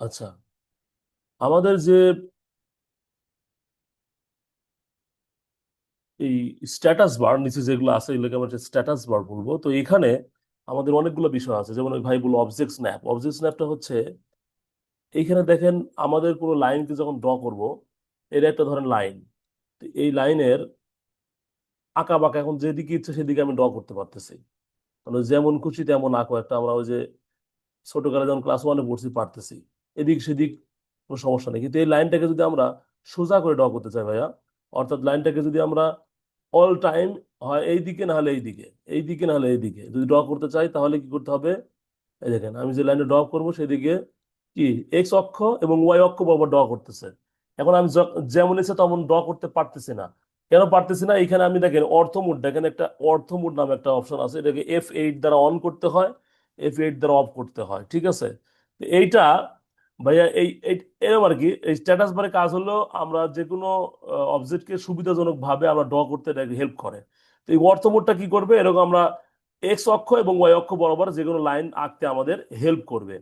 আচ্ছা, আমাদের যে এই স্ট্যাটাস বার নিচে যেগুলো আছে এগুলোকে আমরা স্ট্যাটাস বার বলবো। তো এখানে আমাদের অনেকগুলো বিষয় আছে, যেমন ওই ভাই বললো অবজেক্ট স্ন্যাপ। অবজেক্ট স্ন্যাপটা হচ্ছে এইখানে দেখেন, আমাদের কোনো লাইনকে যখন ড্র করব, এর একটা ধরেন লাইন, এই লাইনের আঁকা বাঁকা এখন যেদিকে ইচ্ছে সেদিকে আমি ড্র করতে পারতেছি। মানে যেমন খুশি তেমন আঁকো, একটা আমরা ওই যে ছোটকালে যখন ক্লাস ওয়ানে পড়ছি পারতেছি, এদিক সেদিক কোনো সমস্যা নেই। কিন্তু এই লাইনটাকে যদি আমরা সোজা করে ড্র করতে চাই ভাইয়া, অর্থাৎ লাইনটাকে যদি আমরা অল টাইম হয় এই দিকে না হলে এই দিকে, এই দিকে না হলে এই দিকে যদি ড্র করতে চাই, তাহলে কি করতে হবে? এই দেখেন, আমি যে লাইনে ড্র করবো সেদিকে কি এক্স অক্ষ এবং ওয়াই অক্ষ বরাবর ড্র করতেছে। এখন আমি যেমন ইচ্ছে তেমন ড্র করতে পারতেছি না। কেন পারতেছি না? এখানে আমি দেখেন অর্থ মোড, দেখেন একটা অর্থ মোড নামে একটা অপশন আছে, এটাকে F8 দ্বারা অন করতে হয়, F8 দ্বারা অফ করতে হয়, ঠিক আছে? তো এইটা ভাইয়া এরকম আর কি। এই স্ট্যাটাস বারে কাজ হলো আমরা যে কোনো অবজেক্টকে সুবিধাজনক ভাবে আমরা ড্র করতে হেল্প করে। তো এই অর্থ মোডটা কি করবে, এরকম আমরা এক্স অক্ষ এবং ওয়াই অক্ষ বরাবর যে কোনো লাইন আঁকতে আমাদের হেল্প করবে।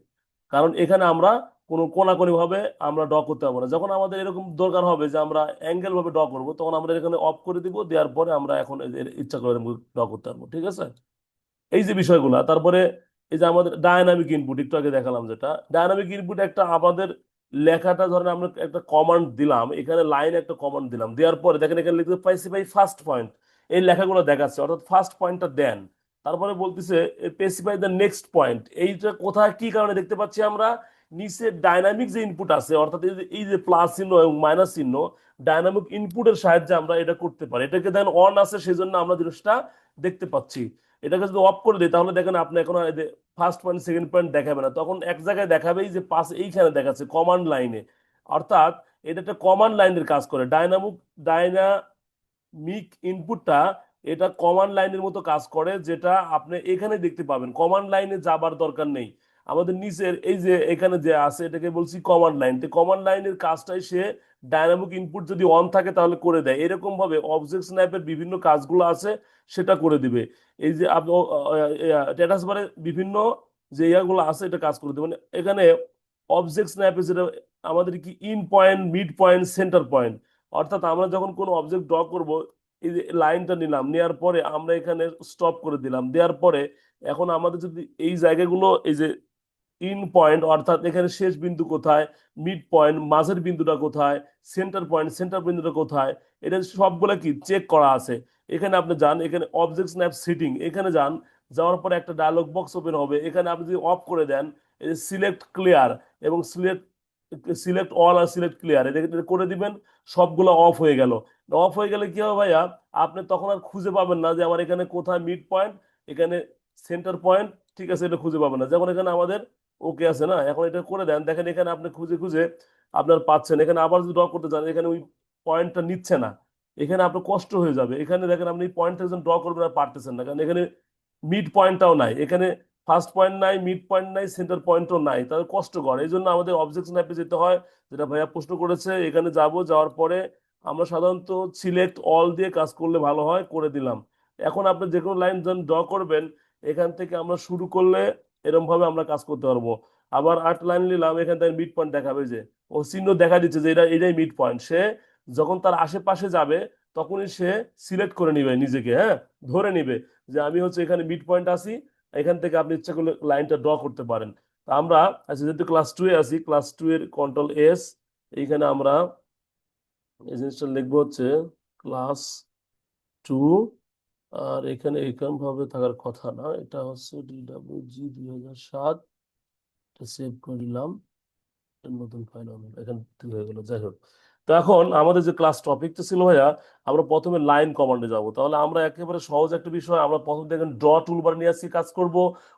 কারণ এখানে আমরা কোনো কোনাকুনি ভাবে আমরা ড্র করতে পারবো না। যখন আমাদের এরকম দরকার হবে যে আমরা অ্যাঙ্গেল ভাবে ড্র করবো, তখন আমরা এখানে অফ করে দিব, দেওয়ার পরে আমরা এখন ইচ্ছা করে ড্র করতে পারবো, ঠিক আছে? এই যে বিষয়গুলো, তারপরে এই যে আমাদের ডায়নামিক ইনপুট একটু আগে দেখালাম, যেটা ডায়নামিক ইনপুট একটা আমাদের লেখাটা ধরেন আমরা একটা কমান্ড দিলাম, এখানে লাইন একটা কমান্ড দিলাম, দেওয়ার পরে দেখেন এখানে লিখতে পাইছি ভাই ফার্স্ট পয়েন্ট, এই লেখাগুলো দেখাচ্ছে, অর্থাৎ ফার্স্ট পয়েন্টটা দেন, তারপরে বলতেছে স্পেসিফাই দ্য নেক্সট পয়েন্ট। এইটা কোথায় কি কারণে দেখতে পাচ্ছি আমরা? নিচে ডাইনামিক যে ইনপুট আছে, অর্থাৎ এই যে প্লাস চিহ্ন এবং মাইনাস চিহ্ন, ডাইনামিক ইনপুটের সাহায্যে আমরা এটা করতে পারি। এটাকে দেখেন অন আছে, সেই জন্য আমরা জিনিসটা দেখতে পাচ্ছি। এটাকে যদি অফ করে দিই, তাহলে দেখেন আপনি এখন ফার্স্ট পয়েন্ট সেকেন্ড পয়েন্ট দেখাবে না, তখন এক জায়গায় দেখাবেই যে পাস এইখানে দেখাচ্ছে কমান্ড লাইনে। অর্থাৎ এটা একটা কমান্ড লাইনের কাজ করে। ডাইনামিক ইনপুটটা এটা কমান্ড লাইনের মতো কাজ করে, যেটা আপনি এখানে দেখতে পাবেন। কমান্ড লাইনে যাবার দরকার নেই, আমাদের নিচের এই যে এখানে যে আছে এটাকে বলছি কমান্ড লাইন। তো কমান্ড লাইনের কাজটাই সে ডায়নামিক ইনপুট যদি অন থাকে তাহলে করে দেয়। এরকম ভাবে অবজেক্ট স্ন্যাপের বিভিন্ন কাজগুলো আছে, সেটা করে দিবে। এই যে আপনি স্ট্যাটাস বারে বিভিন্ন যে ইয়াগুলো আছে এটা কাজ করে দেবে। মানে এখানে অবজেক্ট স্ন্যাপে যেটা আমাদের কি in point, mid point, centre point, অর্থাৎ আমরা যখন কোনো অবজেক্ট ড্র করব, এই যে লাইনটা নিলাম, নেওয়ার পরে আমরা এখানে স্টপ করে দিলাম, দেওয়ার পরে এখন আমাদের যদি এই জায়গাগুলো, এই যে ইন পয়েন্ট অর্থাৎ এখানে শেষ বিন্দু কোথায়, মিড পয়েন্ট মাঝের বিন্দুটা কোথায়, সেন্টার পয়েন্ট সেন্টার বিন্দুটা কোথায়, এটা সবগুলো কি চেক করা আছে। এখানে আপনি যান, এখানে অবজেক্ট স্ন্যাপ সিটিং, এখানে যান, যাওয়ার পরে একটা ডায়লগ বক্স ওপেন হবে। এখানে আপনি যদি অফ করে দেন, এই যে সিলেক্ট ক্লিয়ার এবং সিলেক্ট সিলেক্ট অল আর সিলেক্ট ক্লিয়ার, এটা এটা করে দিবেন, সবগুলো অফ হয়ে গেল। অফ হয়ে গেলে কি হবে ভাইয়া, আপনি তখন আর খুঁজে পাবেন না যে আমার এখানে কোথায় মিড পয়েন্ট, এখানে সেন্টার পয়েন্ট, ঠিক আছে, এটা খুঁজে পাবেন না। যেমন এখানে আমাদের ওকে আছে না, এখন এটা করে দেন, দেখেন এখানে আপনি খুঁজে খুঁজে আপনার পাচ্ছেন। এখানে আবার যদি ড্র করতে চান, এখানে ওই পয়েন্টটা নিচ্ছে না, এখানে আপনার কষ্ট হয়ে যাবে। এখানে দেখেন আপনি পয়েন্টটা যখন ড্র করবেন আর পারতেছেন না, কারণ এখানে মিড পয়েন্টটাও নাই, এখানে ফার্স্ট পয়েন্ট নাই, মিড পয়েন্ট নাই, সেন্টার পয়েন্টও নাই, তাহলে কষ্টকর। এই জন্য আমাদের অবজেক্ট ম্যাপে যেতে হয়, যেটা ভাইয়া প্রশ্ন করেছে। এখানে যাব, যাওয়ার পরে আমরা সাধারণত সিলেক্ট অল দিয়ে কাজ করলে ভালো হয়, করে দিলাম। এখন আপনি যে কোনো লাইন যখন ড্র করবেন, এখান থেকে আমরা শুরু করলে এরকম ভাবে আমরা কাজ করতে পারবো। আবার 8 লাইন নিলাম, এখান থেকে মিড পয়েন্ট দেখাবে, যে ও চিহ্ন দেখা দিচ্ছে যে এটাই মিড পয়েন্ট। সে যখন তার আশেপাশে যাবে, তখনই সে সিলেক্ট করে নিবে নিজেকে, হ্যাঁ, ধরে নিবে যে আমি হচ্ছে এখানে মিড পয়েন্ট আছি। এখান থেকে আপনি ইচ্ছা করলে লাইনটা ড্র করতে পারেন। তা আমরা আচ্ছা, যেহেতু ক্লাস 2 এ আছি, ক্লাস 2 এর কন্ট্রোল S, এইখানে আমরা এই জিনিসটা লিখবো হচ্ছে ক্লাস 2। আর এখানে এরকম ভাবে থাকার কথা না, এটা হচ্ছে DWG 2007, সেভ করে নিলাম, নতুন ফাইল হবে, এখান থেকে হয়ে গেল, যাই হোক। তো এখন আমাদের যে ক্লাস টপিকটা ছিল ভাইয়া, আমরা প্রথমে লাইন কমান্ডে যাব। তাহলে আমরা একেবারে সহজ একটা বিষয়, আমরা প্রথম দেখেন ড্র টুলবার নিয়ে আসছি, কাজ করব।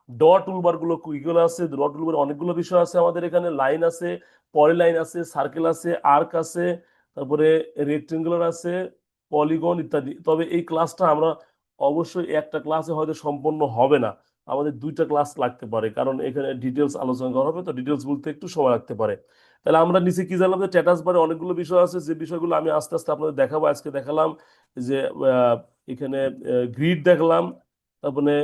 ড্র টুলবার গুলো কিগুলো আছে? ড্র টুলবার অনেকগুলো বিষয় আছে আমাদের এখানে। লাইন আছে, পলিলাইন আছে, সার্কেল আছে, আর্ক আছে, তারপরে রেক্টেঙ্গুলার আছে, পলিগন ইত্যাদি। তবে এই ক্লাসটা আমরা অবশ্যই একটা ক্লাসে হয়তো সম্পন্ন হবে না, আমাদের 2টা ক্লাস লাগতে পারে, কারণ এখানে ডিটেলস আলোচনা করা হবে, তো ডিটেলস বলতে একটু সময় লাগতে পারে। তাহলে আমরা নিচে কি জানলাম, যে স্ট্যাটাস বারে অনেকগুলো বিষয় আছে, যে বিষয়গুলো আমি আস্তে আস্তে আপনাদের দেখাবো। আজকে দেখালাম যে এখানে গ্রিড দেখলাম, তারপরে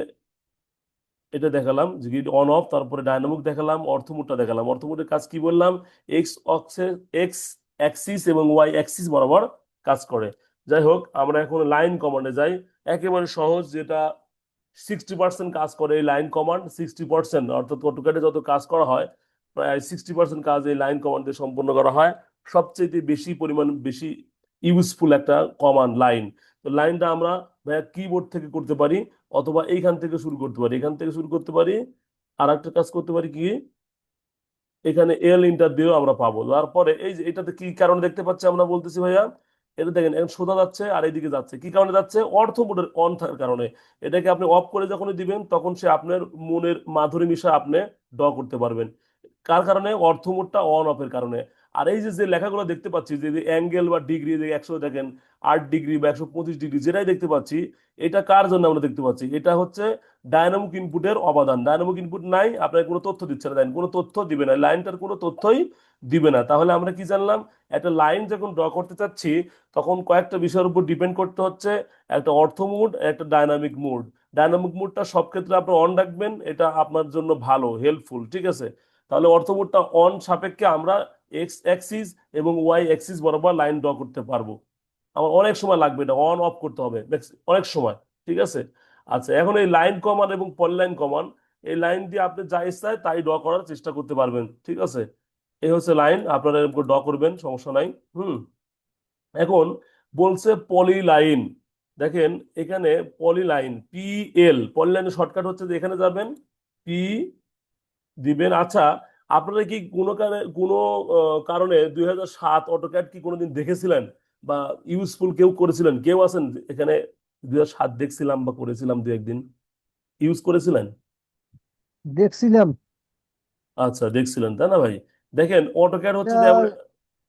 এটা দেখালাম যে অন অফ, তারপরে ডায়নামিক দেখালাম, অর্থমোডটা দেখালাম। অর্থমোডের কাজ কি বললাম? এক্স অক্সের এক্স অ্যাক্সিস এবং ওয়াই অ্যাক্সিস বরাবর কাজ করে। যাই হোক, আমরা এখন লাইন কমান্ডে যাই। একেবারে সহজ, যেটা 60% কাজ করে এই লাইন কমান্ড। 60%, অর্থাৎ অটোক্যাডে যত কাজ করা হয় প্রায় 60% কাজ এই লাইন কমান্ড দিয়ে সম্পন্ন করা হয়। সবচেয়ে বেশি পরিমাণ বেশি ইউজফুল একটা কমান্ড লাইন। তো লাইনটা আমরা কিবোর্ড থেকে করতে পারি, অথবা এইখান থেকে শুরু করতে পারি, এখান থেকে শুরু করতে পারি। আর একটা কাজ করতে পারি কি, এখানে এল ইন্টার দিয়েও আমরা পাবো। তারপরে এই যে এটাতে কি কারণে দেখতে পাচ্ছি আমরা বলতেছি ভাইয়া, এটা দেখেন এখন সোজা যাচ্ছে আর এইদিকে যাচ্ছে, কি কারণে যাচ্ছে? অর্থ মোডের অন থাকার কারণে। এটাকে আপনি অফ করে যখনই দিবেন তখন সে আপনার মনের মাধুরী মিশা আপনি ড্র করতে পারবেন। কার কারণে? অর্থ মোডটা অন অফের কারণে। আর এই যে যে লেখাগুলো দেখতে পাচ্ছি, যে অ্যাঙ্গেল বা ডিগ্রি, যে 100 দেখেন, 8 ডিগ্রি বা 125 ডিগ্রি, যেটাই দেখতে পাচ্ছি, এটা কার জন্য আমরা দেখতে পাচ্ছি? এটা হচ্ছে ডায়নামিক ইনপুটের অবদান। ডায়নামিক ইনপুট নাই, আপনার কোনো তথ্য দিচ্ছে না, দেন কোনো তথ্য দিবে না, লাইনটার কোনো তথ্যই দিবে না। তাহলে আমরা কি জানলাম? একটা লাইন যখন ড্র করতে চাচ্ছি তখন কয়েকটা বিষয়ের উপর ডিপেন্ড করতে হচ্ছে, একটা অর্থ মুড, একটা ডায়নামিক মুড। ডায়নামিক মুডটা সব ক্ষেত্রে আপনি অন রাখবেন, এটা আপনার জন্য ভালো, হেল্পফুল, ঠিক আছে? তাহলে অর্থ মুডটা অন সাপেক্ষে আমরা এক্স অ্যাক্সিস এবং ওয়াই অ্যাক্সিস বরাবর লাইন ড্র করতে পারবো। আমার অনেক সময় লাগবে, এটা অন অফ করতে হবে অনেক সময়, ঠিক আছে? আচ্ছা, এখন এই লাইন কমান এবং পলিলাইন কমান, এই লাইন দিয়ে আপনি যা ইচ্ছা তাই ড্র করার চেষ্টা করতে পারবেন, ঠিক আছে? এই হচ্ছে লাইন, আপনারা এরকম ড্র করবেন, সমস্যা নাই। হুম। এখন বলছে পলিলাইন। দেখেন এখানে পলিলাইন, পি এল, পলিলাইনের শর্টকাট হচ্ছে যে এখানে যাবেন, পি দিবেন। আচ্ছা, আপনারা কি কোনো কারণে 2007 অটোক্যাড কি কোনোদিন দেখেছিলেন বা ইউজফুল কেউ করেছিলেন? কেউ আছেন এখানে 2007 দেখছিলাম বা করেছিলাম দু একদিন, ইউজ করেছিলেন? দেখছিলাম। আচ্ছা, দেখছিলেন, তাই না ভাই? দেখেন অটোক্যাড হচ্ছে যে এমন, এটা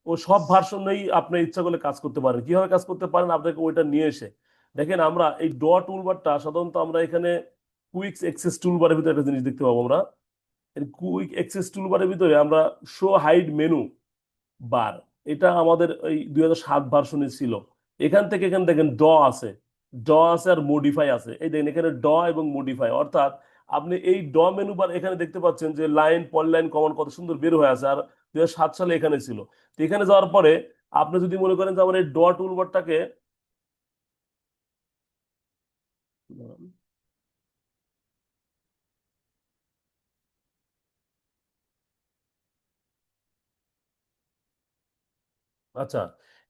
ও সব ভার্সনেই আপনি ইচ্ছা করলে কাজ করতে পারেন। কিভাবে কাজ করতে পারেন? আপনাকে ওইটা নিয়ে এসে দেখেন। আমরা এই ড টুলবারটা সাধারণত আমরা এখানে কুইক এক্সেস টুলবারের ভিতরে একটা জিনিস দেখতে পাবো আমরা। কুইক অ্যাক্সেস টুলবারের ভিতরে আমরা শো হাইড মেনু বার, এটা আমাদের এই 2007 ভার্সনে ছিল। এখান থেকে এখানে দেখেন ড আছে, ড আছে আর মডিফাই আছে। এই দেখেন এখানে ড এবং মডিফাই, অর্থাৎ আপনি এই ড মেনু বার এখানে দেখতে পাচ্ছেন যে লাইন পলিলাইন কমান কত সুন্দর বের হয়ে আছে, আর 2007 সালে এখানে ছিল। তো এখানে যাওয়ার পরে আপনি যদি মনে করেন যে আমার এই ড টুলবারটাকে, আচ্ছা,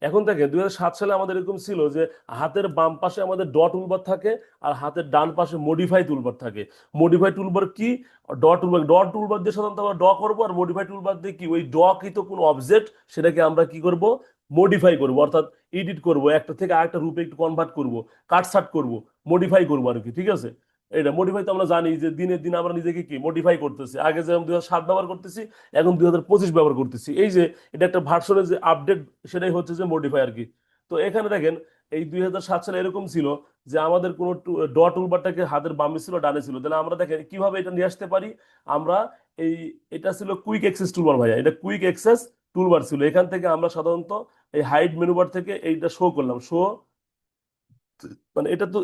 এখন দেখেন 2007 সালে আমাদের এরকম ছিল যে হাতের বাম পাশে আমাদের ড টুলবার থাকে আর হাতের ডান পাশে মডিফাই টুলবার থাকে। মডিফাই টুলবার কি? ড টুলবার দিয়ে সাধারণত আমরা ড করবো, আর মডিফাই টুলবার দিয়ে কি, ওই ড কৃত কোনো অবজেক্ট সেটাকে আমরা কি করব, মডিফাই করব, অর্থাৎ এডিট করব, একটা থেকে আরেকটা রূপে একটু কনভার্ট করব, কাটছাট করব, মডিফাই করবো আর কি, ঠিক আছে? এটা মডিফাই তো আমরা জানি যে দিনের দিন আমরা নিজেকে কি মডিফাই করতেছি, আগে যেমন 2007 ব্যবহার করতেছি, এখন 2025 ব্যবহার করতেছি। এই যে এটা একটা ভার্সনের যে আপডেট, সেটাই হচ্ছে যে মডিফাই আর কি। তো এখানে দেখেন এই 2007 সালে এরকম ছিল যে আমাদের কোনো ড টুলবারটাকে হাতের বামে ছিল, ডানে ছিল। তাহলে আমরা দেখেন কিভাবে এটা নিয়ে আসতে পারি আমরা। এই এটা ছিল কুইক অ্যাক্সেস টুলবার ভাইয়া, এটা কুইক অ্যাক্সেস টুলবার ছিল। এখান থেকে আমরা সাধারণত এই হাইড মেনু বার থেকে এইটা শো করলাম, শো মানে এটা তো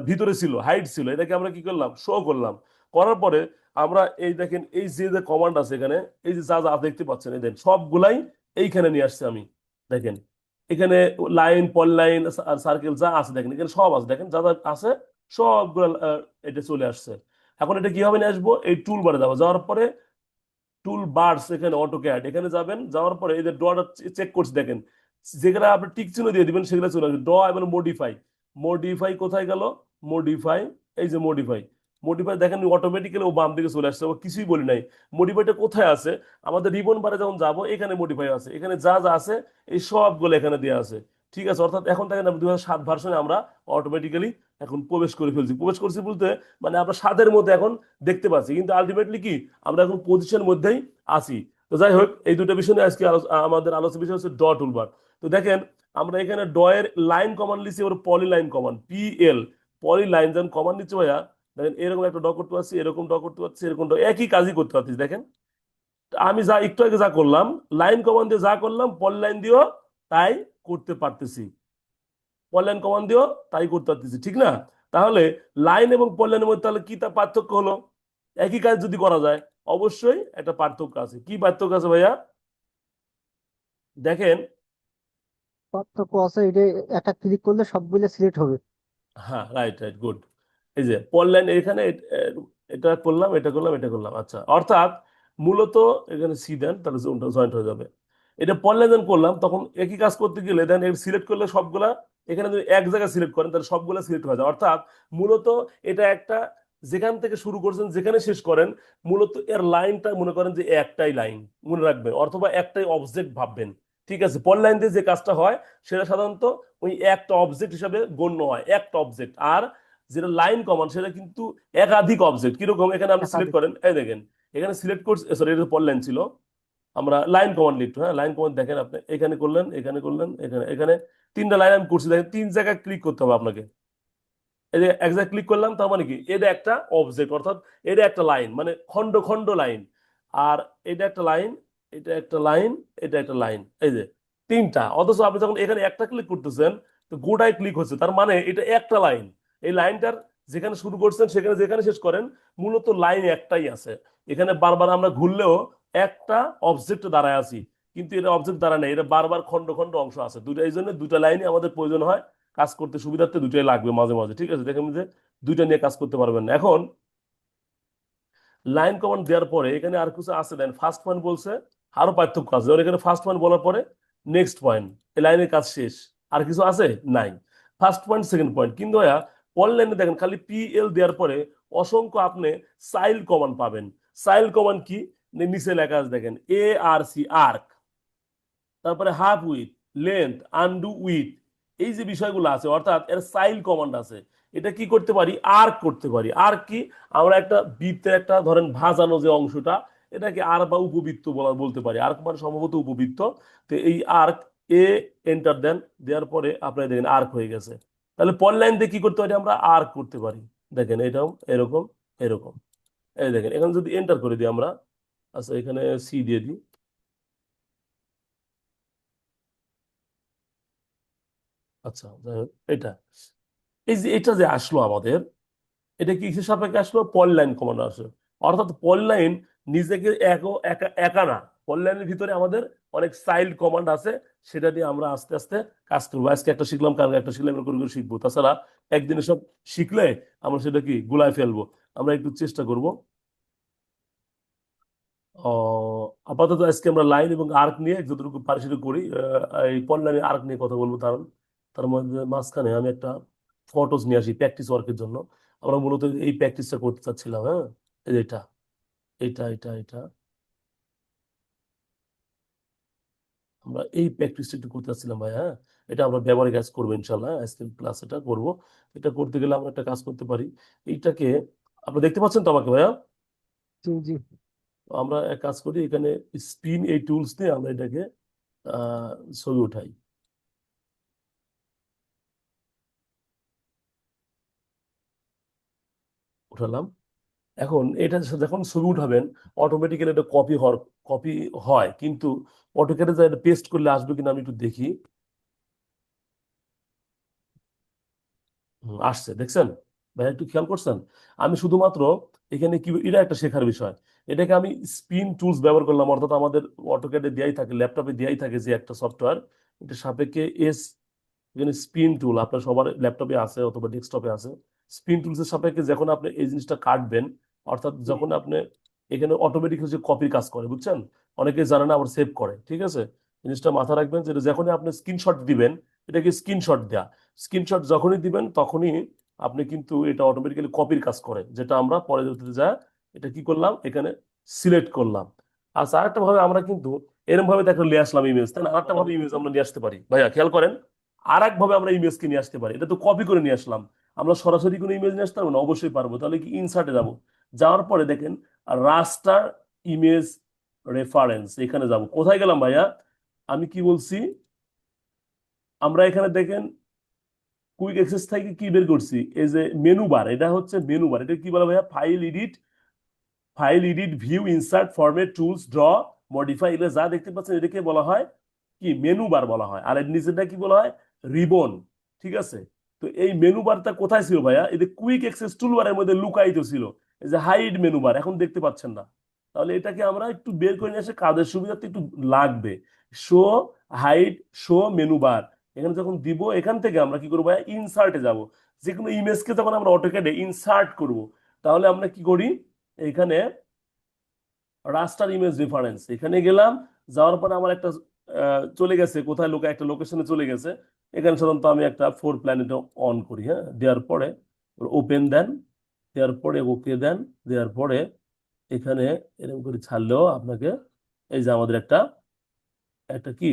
ভিতরে ছিল, হাইড ছিল, এটাকে আমরা কি করলাম, শো করলাম। করার পরে আমরা এই দেখেন এই যে যে কমান্ড আছে এখানে, এই যে যা যা দেখতে পাচ্ছেন, এই দেখেন সবগুলাই এইখানে নিয়ে আসছে আমি। দেখেন এখানে লাইন পল লাইন আর সার্কেল যা আছে দেখেন, এখানে সব আছে, দেখেন যা যা আছে সবগুলো এটা চলে আসছে। এখন এটা কিভাবে নিয়ে আসবো? এই টুল বারে যাবো, যাওয়ার পরে টুল বার্স, এখানে অটোক্যাড, এখানে যাবেন, যাওয়ার পরে এই যে ডটা চেক করছি দেখেন, যেখানে আপনি টিক চিহ্ন দিয়ে দিবেন সেগুলো চলে আসবে। ড এবং মডিফাই, মডিফাই কোথায় গেল? মডিফাই, এই যে মডিফাই, মডিফাই দেখেন অটোমেটিক্যালি ও বাম দিকে চলে আসছে, ও কিছুই বলি নাই। মডিফাইটা কোথায় আছে? আমাদের রিবন বারে যখন যাবো এখানে মডিফাই আছে, এখানে যা যা আছে এই সবগুলো এখানে দেওয়া আছে, ঠিক আছে? অর্থাৎ এখন দেখেন 2007 ভার্সনে আমরা অটোমেটিক্যালি এখন প্রবেশ করে ফেলছি। প্রবেশ করছি বলতে মানে আমরা স্বাদের মধ্যে এখন দেখতে পাচ্ছি, কিন্তু আলটিমেটলি কি, আমরা এখন পজিশনের মধ্যেই আছি। তো যাই হোক, এই দুটো বিষয় নিয়ে আজকে আমাদের আলোচনার বিষয় হচ্ছে ড টুলবার। তো দেখেন আমরা এখানে ড এর লাইন কমান্ড লিখছি, ওর পলি লাইন কমান্ড, পি এল, পলি লাইন যখন কমান্ড নিচ্ছে ভাইয়া, দেখেন এরকম একটা ড করতে পারছি, এরকম ড করতে পারছি, এরকম একই কাজই করতে পারছি। দেখেন আমি যা একটু আগে যা করলাম, লাইন কমান্ড দিয়ে যা করলাম, পলি লাইন দিয়েও তাই করতে পারতেছি, পলি লাইন কমান্ড দিয়েও তাই করতে পারতেছি, ঠিক না? তাহলে লাইন এবং পল লাইনের মধ্যে তাহলে কি তা পার্থক্য হলো? একই কাজ যদি করা যায়, অবশ্যই একটা পার্থক্য আছে। কি পার্থক্য আছে ভাইয়া? দেখেন। পার্থক্য আছে, এটা একটা ক্লিক করলে সবগুলো সিলেক্ট হবে। হ্যাঁ, রাইট রাইট, গুড। এই যে পল লাইন এখানে এটা করলাম, এটা করলাম, এটা করলাম, আচ্ছা, অর্থাৎ মূলত এখানে সি দেন, তাহলে জয়েন্ট হয়ে যাবে। এটা পল লাইন করলাম, তখন একই কাজ করতে গেলে দেন সিলেক্ট করলে সবগুলা, এখানে যদি এক জায়গায় সিলেক্ট করেন তাহলে সবগুলা সিলেক্ট হয়ে যায়। অর্থাৎ মূলত এটা একটা, যেখান থেকে শুরু করছেন যেখানে শেষ করেন, মূলত এর লাইনটা মনে করেন যে একটাই লাইন মনে রাখবেন, অথবা একটাই অবজেক্ট ভাববেন। ঠিক আছে, পল লাইন দিয়ে যে কাজটা হয় সেটা সাধারণত ওই একটা অবজেক্ট হিসাবে গণ্য হয়, একটা অবজেক্ট। আর যেটা লাইন কমান্ড সেটা কিন্তু একাধিক অবজেক্ট। কিরকম, এখানে আপনি সিলেক্ট একাধিক। করেন, এই দেখেন এখানে সিলেক্ট করছি, সরি এটা পল লাইন ছিল, আমরা লাইন কমান্ড লিখতে, হ্যাঁ লাইন কমান্ড দেখেন আপনি এখানে করলেন, এখানে করলেন, এখানে এখানে তিনটা লাইন আমি করছি, দেখেন তিন জায়গায় ক্লিক করতে হবে আপনাকে। এই যে এক জায়গায় ক্লিক করলাম, তার মানে কি এটা একটা অবজেক্ট, অর্থাৎ এটা একটা লাইন, মানে খন্ড খন্ড লাইন। আর এটা একটা লাইন, এটা একটা লাইন, এটা একটা লাইন, এই যে তিনটা। অথচ আপনি যখন এখানে একটা ক্লিক করতেছেন, তো গোটায় ক্লিক হচ্ছে, তার মানে এটা একটা লাইন। এই লাইনটার যেখানে শুরু করছেন সেখানে যেখানে শেষ করেন, মূলত লাইন একটাই আছে। এখানে বারবার আমরা ঘুরলেও একটা অবজেক্ট দাঁড়ায় আছি, কিন্তু এটা অবজেক্ট দাঁড়ায় নেই, এটা বারবার খন্ড খন্ড অংশ আছে দুইটা, এই জন্য দুইটা লাইনই আমাদের প্রয়োজন হয়। কাজ করতে সুবিধার্থে দুইটাই লাগবে মাঝে মাঝে, ঠিক আছে? দেখেন যে দুইটা নিয়ে কাজ করতে পারবেন না। এখন লাইন কমান্ড দেওয়ার পরে এখানে আর কিছু আছে, দেন ফার্স্ট পয়েন্ট বলছে, আরো পার্থক্য আছে। যেমন এখানে ফার্স্ট পয়েন্ট বলার পরে নেক্সট পয়েন্ট, এই লাইনের কাজ শেষ, আর কিছু আছে নাই। First point, second point. কিন্তু ভাইয়া পরের লাইনে দেখেন খালি পি এল দেওয়ার পরে অসংখ্য আপনি সাইল কমান্ড পাবেন। সাইল কমান্ড কি? নিচে লেখা আছে দেখেন, এ আর সি, আর্ক, তারপরে half with, length, undo with, এই যে বিষয়গুলো আছে, অর্থাৎ এর সাইল কমান্ড আছে। এটা কি করতে পারি? আর্ক করতে পারি। আর্ক কি? আমরা একটা বৃত্তের একটা ধরেন ভাঁজানো যে অংশটা, এটাকে আর বা উপবৃত্ত বলতে পারি। আর্ক মানে সম্ভবত উপবৃত্ত। তো এই আর্ক, এ এন্টার দেন, দেওয়ার পরে আপনারা দেখেন আর্ক হয়ে গেছে। তাহলে পর লাইন দিয়ে কি করতে পারি? আমরা আর্ক করতে পারি। দেখেন এটাও এরকম, এরকম। এই দেখেন এখানে যদি এন্টার করে দিই আমরা, আচ্ছা এখানে সি দিয়ে দিই, আচ্ছা যাই হোক, এটা, এই যে এটা যে আসলো আমাদের, এটা কি কিসের সাপেক্ষে আসলো? পল লাইন কমানো আসলো। অর্থাৎ পল লাইন নিজেকে একা একা না, পল লাইনের ভিতরে আমাদের অনেক চাইল্ড কমান্ড আছে। সেটা দিয়ে আমরা আস্তে আস্তে কাজ করবো। আজকে একটা শিখলাম, কালকে একটা শিখলাম, এরকম করে করে শিখবো। তাছাড়া একদিনে সব শিখলে আমরা সেটা কি গুলায় ফেলবো। আমরা একটু চেষ্টা করব। আপাতত আজকে আমরা লাইন এবং আর্ক নিয়ে যতটুকু পারি সেটা করি। এই পল লাইনের আর্ক নিয়ে কথা বলবো, কারণ তার মধ্যে মাঝখানে আমি একটা ফটোস নিয়ে আসি প্র্যাকটিস ওয়ার্কের জন্য। আমরা মূলত এই প্র্যাকটিসটা করতে চাচ্ছিলাম, হ্যাঁ। এই যে এটা, এটা আমরা এই প্র্যাকটিসটা একটু করতে চাচ্ছিলাম ভাই, হ্যাঁ। এটা আমরা ব্যবহারিক কাজ করবো ইনশাল্লাহ, আজকে ক্লাস এটা করবো। এটা করতে গেলে আমরা একটা কাজ করতে পারি। এইটাকে আপনি দেখতে পাচ্ছেন তো আমাকে ভাইয়া? জি জি। তো আমরা এক কাজ করি, এখানে স্পিন এই টুলস দিয়ে আমরা এটাকে আহ ছবি উঠাই, উঠালাম। এখন এটা যখন ছবি উঠাবেন, অটোমেটিক্যালি এটা কপি হয়, কিন্তু অটোক্যাডে যা এটা পেস্ট করলে আসবে কিনা আমি একটু দেখি। আসছে, দেখছেন ভাই? একটু খেয়াল করছেন? আমি শুধুমাত্র এখানে কি, এটা একটা শেখার বিষয়। এটাকে আমি স্পিন টুলস ব্যবহার করলাম, অর্থাৎ আমাদের অটোক্যাডে দেয়াই থাকে, ল্যাপটপে দেয়াই থাকে যে একটা সফটওয়্যার, এটা সাপেক্ষে এস, এখানে স্পিন টুল আপনার সবার ল্যাপটপে আছে অথবা ডেস্কটপে আছে। স্পিন টুলসের সাপেক্ষে যখন আপনি এই জিনিসটা কাটবেন, অর্থাৎ যখন আপনি এখানে অটোমেটিক হচ্ছে কপির কাজ করে, বুঝছেন? অনেকে জানে না, আবার সেভ করে, ঠিক আছে? জিনিসটা মাথা রাখবেন যে যখনই আপনি স্ক্রিনশট দিবেন, এটাকে স্ক্রিনশট দেয়া, স্ক্রিনশট যখনই দিবেন তখনই আপনি কিন্তু এটা অটোমেটিক্যালি কপির কাজ করে, যেটা আমরা পরবর্তীতে যা এটা কি করলাম, এখানে সিলেক্ট করলাম। আচ্ছা, আরেকটা ভাবে আমরা কিন্তু এরকম ভাবে দেখো নিয়ে আসলাম ইমেজ, তাই না? আরেকটা ভাবে ইমেজ আমরা নিয়ে আসতে পারি ভাইয়া, খেয়াল করেন। আর এক ভাবে আমরা ইমেজকে নিয়ে আসতে পারি, এটা তো কপি করে নিয়ে আসলাম। আমরা সরাসরি কোনো ইমেজ নিয়ে আসতে পারবো না? অবশ্যই পারবো। তাহলে কি, ইনসার্টে যাবো, যাওয়ার পরে দেখেন রাস্টার ইমেজ রেফারেন্স, এখানে যাব। কোথায় গেলাম ভাইয়া? আমি কি বলছি, আমরা এখানে দেখেন কুইক অ্যাক্সেস থেকে কি বের করছি, এই যে মেনু বার, এটা হচ্ছে মেনু বার। এটা কি বলে ভাইয়া? File edit, view, insert, format, tools, draw, modify, এগুলো যা দেখতে পাচ্ছেন এটাকে বলা হয় কি, মেনু বার বলা হয়। আর এর নিচেটা কি বলা হয়? রিবন, ঠিক আছে? তো এই মেনু বারটা কোথায় ছিল ভাইয়া? এই যে কুইক অ্যাক্সেস টুলবারের মধ্যে লুকায়িত ছিল, এই যে হাইড মেনু বার, এখন দেখতে পাচ্ছেন না। তাহলে এটাকে আমরা একটু বের করে নিয়ে এসে কাজের সুবিধাতে একটু লাগবে। Show hide show menu bar, এখানে যখন দিব এখান থেকে আমরা কি করবো ভাইয়া? ইনসার্টে যাব। যে কোনো ইমেজকে যখন আমরা অটোক্যাডে ইনসার্ট করব, তাহলে আমরা কি করি? এখানে রাস্টার ইমেজ রেফারেন্স, এখানে গেলাম, যাওয়ার পরে আমার একটা চলে গেছে কোথায়, একটা লোকেশনে চলে গেছে। এখানে সাধারণত আমি একটা ফোর প্ল্যানেট অন করি, হ্যাঁ, দেওয়ার পরে ওপেন দেন, দেওয়ার পরে ওকে দেন, দেওয়ার পরে এখানে এরকম করে ছাড়লেও আপনাকে এই যে আমাদের একটা একটা কি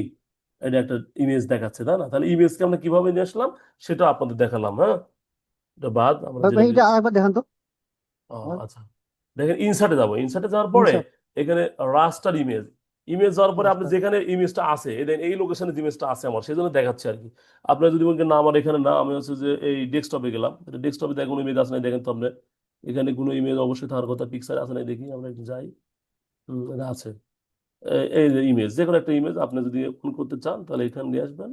এটা একটা ইমেজ দেখাচ্ছে, তাই না? তাহলে ইমেজকে আমরা কিভাবে নিয়ে আসলাম সেটা আপনাদের দেখালাম, হ্যাঁ। এটা বাদ আমরা ভাই যেটা ভাই, এটা আরেকবার দেখান তো। আচ্ছা, দেখেন ইনসার্টে যাবো, ইনসার্টে যাওয়ার পরে ইনসার্ট। এখানে রাস্টার ইমেজ, ইমেজ যাওয়ার পরে আপনি রাস্টার। যেখানে ইমেজটা আছে, এই লোকেশনে ইমেজটা আছে আমার, সেই জন্য দেখাচ্ছে আর কি। আপনার যদি বলেন না আমার এখানে না, আমি হচ্ছে যে এই ডেস্কটপে গেলাম, ডেস্কটপে দেখেন কোনো ইমেজ আছে না, দেখেন তো আপনি এখানে কোনো ইমেজ অবশ্যই থাকার কথা, পিকচার আছে না, দেখি আমরা একটু যাই। এটা আছে। এই যে ইমেজ, যে কোনো একটা ইমেজ আপনি যদি ফোন করতে চান তাহলে এখানে নিয়ে আসবেন।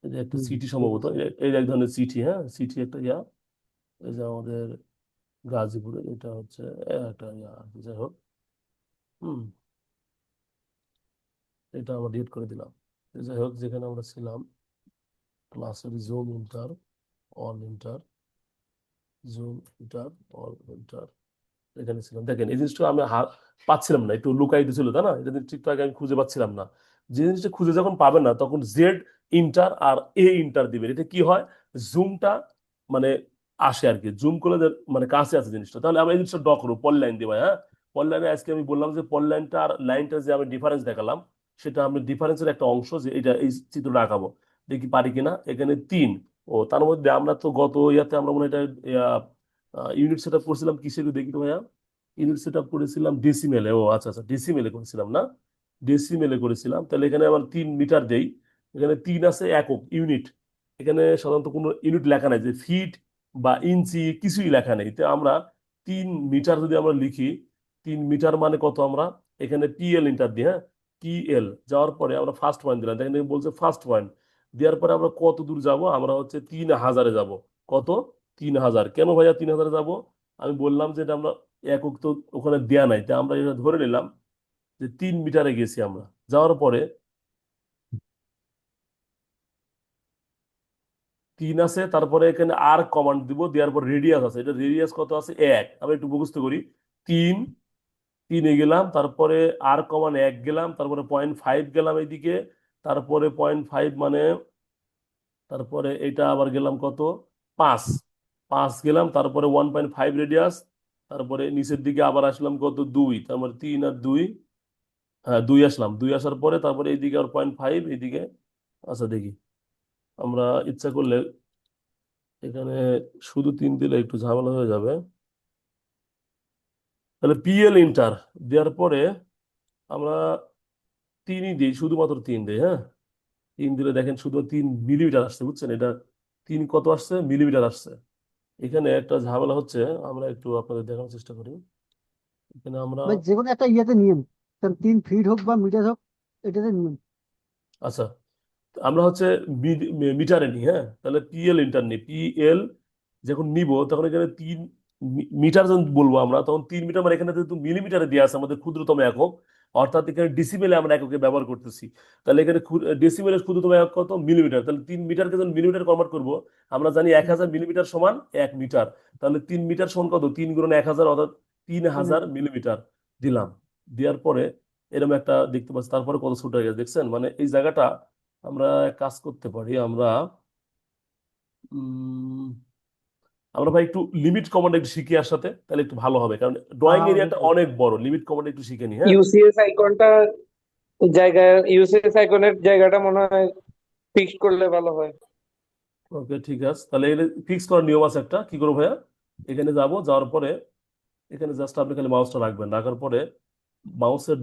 এই যে একটা সিটি সম্ভবত, দেখেছি। এই যে এক ধরনের সিটি, হ্যাঁ, সিটি একটা ইয়া, এই যে আমাদের গাজীপুরে এটা হচ্ছে একটা ইয়া, যাই হোক। হুম, এটা আমরা ডিলিট করে দিলাম। যাই হোক, যেখানে আমরা ছিলাম ক্লাসের zoom inter, all inter, zoom inter, all inter, এখানে ছিলাম। দেখেন এই জিনিসটা আমি পাচ্ছিলাম না, একটু লুকায়িত ছিল, তাই না? এটা ঠিকঠাক আমি খুঁজে পাচ্ছিলাম না। যে জিনিসটা খুঁজে যখন পাবেন না, তখন জেড ইন্টার আর এ ইন্টার দিবেন। এটা কি হয়? জুমটা মানে আসে আর কি, জুম করলে মানে কাছে আছে জিনিসটা। তাহলে আমরা এই জিনিসটা ড্র করবো পল লাইন দিবা, হ্যাঁ। পল লাইনে আজকে আমি বললাম যে পল লাইনটা আর লাইনটা যে আমি ডিফারেন্স দেখালাম, সেটা আমি ডিফারেন্সের একটা অংশ, যে এটা এই চিত্রটা আঁকাবো, দেখি পারি কিনা। এখানে 3, ও তার মধ্যে আমরা তো গত ইয়াতে আমরা মনে হয় এটা ইউনিট সেট আপ করছিলাম কিসে, একটু দেখি তো ভাইয়া। ইউনিট সেট আপ করেছিলাম ডেসিমেলে, ও আচ্ছা আচ্ছা, ডেসিমেলে করেছিলাম না, ডেসিমেলে করেছিলাম। তাহলে এখানে আবার 3 মিটার দেই, এখানে 3 আছে একক ইউনিট, এখানে সাধারণত কোনো ইউনিট লেখা নাই, যে ফিট বা ইঞ্চি কিছুই লেখা নেই। তো আমরা 3 মিটার যদি আমরা লিখি, 3 মিটার মানে কত, আমরা এখানে পিএল ইন্টার দিই, হ্যাঁ। পিএল যাওয়ার পরে আমরা ফার্স্ট পয়েন্ট দিলাম, দেখেন এখানে বলছে ফার্স্ট পয়েন্ট, দেওয়ার পরে আমরা কত দূর যাব? আমরা হচ্ছে 3,000-এ যাব। কত? 3,000। কেন ভাইয়া 3,000-এ যাব? আমি বললাম যে এটা আমরা একক তো ওখানে দেয়া নাই, তাই আমরা এটা ধরে নিলাম যে 3 মিটারে গেছি আমরা। যাওয়ার পরে 3 আছে, তারপরে এখানে আর কমান্ড দিব, দেওয়ার পর রেডিয়াস আছে, এটা রেডিয়াস কত আছে? 1। আমরা একটু মুখস্থ করি। 3, 3-এ গেলাম, তারপরে আর কমান 1 গেলাম, তারপরে 0.5 গেলাম এইদিকে, তারপরে 0.5 মানে, তারপরে এটা আবার গেলাম কত? 5, 5 গেলাম, তারপরে 1.5 রেডিয়াস, তারপরে নিচের দিকে আবার আসলাম কত? 2, তার মানে 3 আর 2, হ্যাঁ 2 আসলাম, 2 আসার পরে তারপরে এইদিকে আর 0.5 এইদিকে। আচ্ছা দেখি, আমরা ইচ্ছা করলে এখানে শুধু 3 দিলে একটু ঝামেলা হয়ে যাবে। তাহলে পিএল ইন্টার দেওয়ার পরে আমরা 3ই দিই, শুধুমাত্র 3 দিই, হ্যাঁ। 3 দিলে দেখেন শুধু 3 মিলিমিটার আসছে, বুঝছেন? এটা 3 কত আসছে? মিলিমিটার আসছে। এখানে একটা ঝামেলা হচ্ছে, আমরা একটু আপনাদের দেখানোর চেষ্টা করি। এখানে আমরা, ভাই যে কোনো একটা ইয়েতে নিয়ম, 3 ফিট হোক বা মিটার হোক, এটাতে নিয়ম। আচ্ছা, আমরা হচ্ছে মিটারে নিই, হ্যাঁ। তাহলে পিএল ইন্টার নিই, পিএল যখন নিব তখন এখানে 3 মিটার যখন বলবো আমরা, তখন 3 মিটার মানে এখানে যেহেতু মিলিমিটারে দেওয়া আছে আমাদের ক্ষুদ্রতম একক, অর্থাৎ এখানে ডিসিমেলে আমরা এককে ব্যবহার করতেছি। তাহলে এখানে ডেসিমেলের ক্ষুদ্রতম একক কত? মিলিমিটার। তাহলে 3 মিটারকে যখন মিলিমিটার কনভার্ট করবো, আমরা জানি 1,000 মিলিমিটার সমান 1 মিটার। তাহলে 3 মিটার সমান কত? 3 × 1,000, অর্থাৎ 3,000 মিলিমিটার দিলাম। দেওয়ার পরে এরকম একটা দেখতে পাচ্ছি, তারপরে কত ছোট হয়ে গেছে, দেখছেন? মানে এই জায়গাটা আমরা এক কাজ করতে পারি, আমরা উম, আমরা ভাই একটু লিমিট কমান্ড একটু শিখি আর সাথে, তাহলে একটু ভালো হবে, কারণ ড্রয়িং এরিয়াটা অবশ্যই। অনেক বড়, লিমিট কমান্ড একটু শিখে নি, হ্যাঁ। ইউসিএস আইকনটা জায়গায়, ইউসিএস আইকনের জায়গাটা মনে হয় ফিক্সড করলে ভালো হয়। ওকে ঠিক আছে, তাহলে এখানে ফিক্স করার নিয়ম আছে একটা, কি করবো ভাইয়া? এখানে যাব, যাওয়ার পরে এখানে জাস্ট আপনি খালি মাউসটা রাখবেন, রাখার পরে মাউসের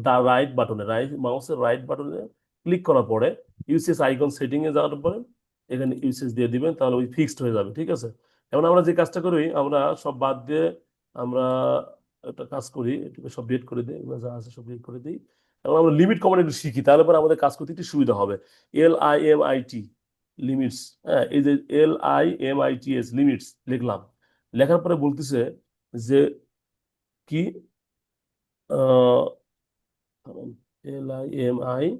মাউসের রাইট বাটনে ক্লিক করার পরে ইউসিএস আইকন সেটিং এ যাওয়ার পরে এখানে ইউসিএস দিয়ে দিবেন, তাহলে ওই ফিক্সড হয়ে যাবে, ঠিক আছে। এখন আমরা যে কাজটা করি, আমরা সব বাদ দিয়ে আমরা একটা কাজ করি, এটাকে সব ডিলিট করে দিই, এগুলো যা আছে সব ডিলিট করে দিই। এখন আমরা লিমিট কমান্ড একটু শিখি, তাহলে পরে আমাদের কাজ করতে একটু সুবিধা হবে। LIMIT, লিমিটস, হ্যাঁ, এই যে LIMITS লিমিটস লিখলাম। লেখার পরে বলতেছে যে কি LIMITS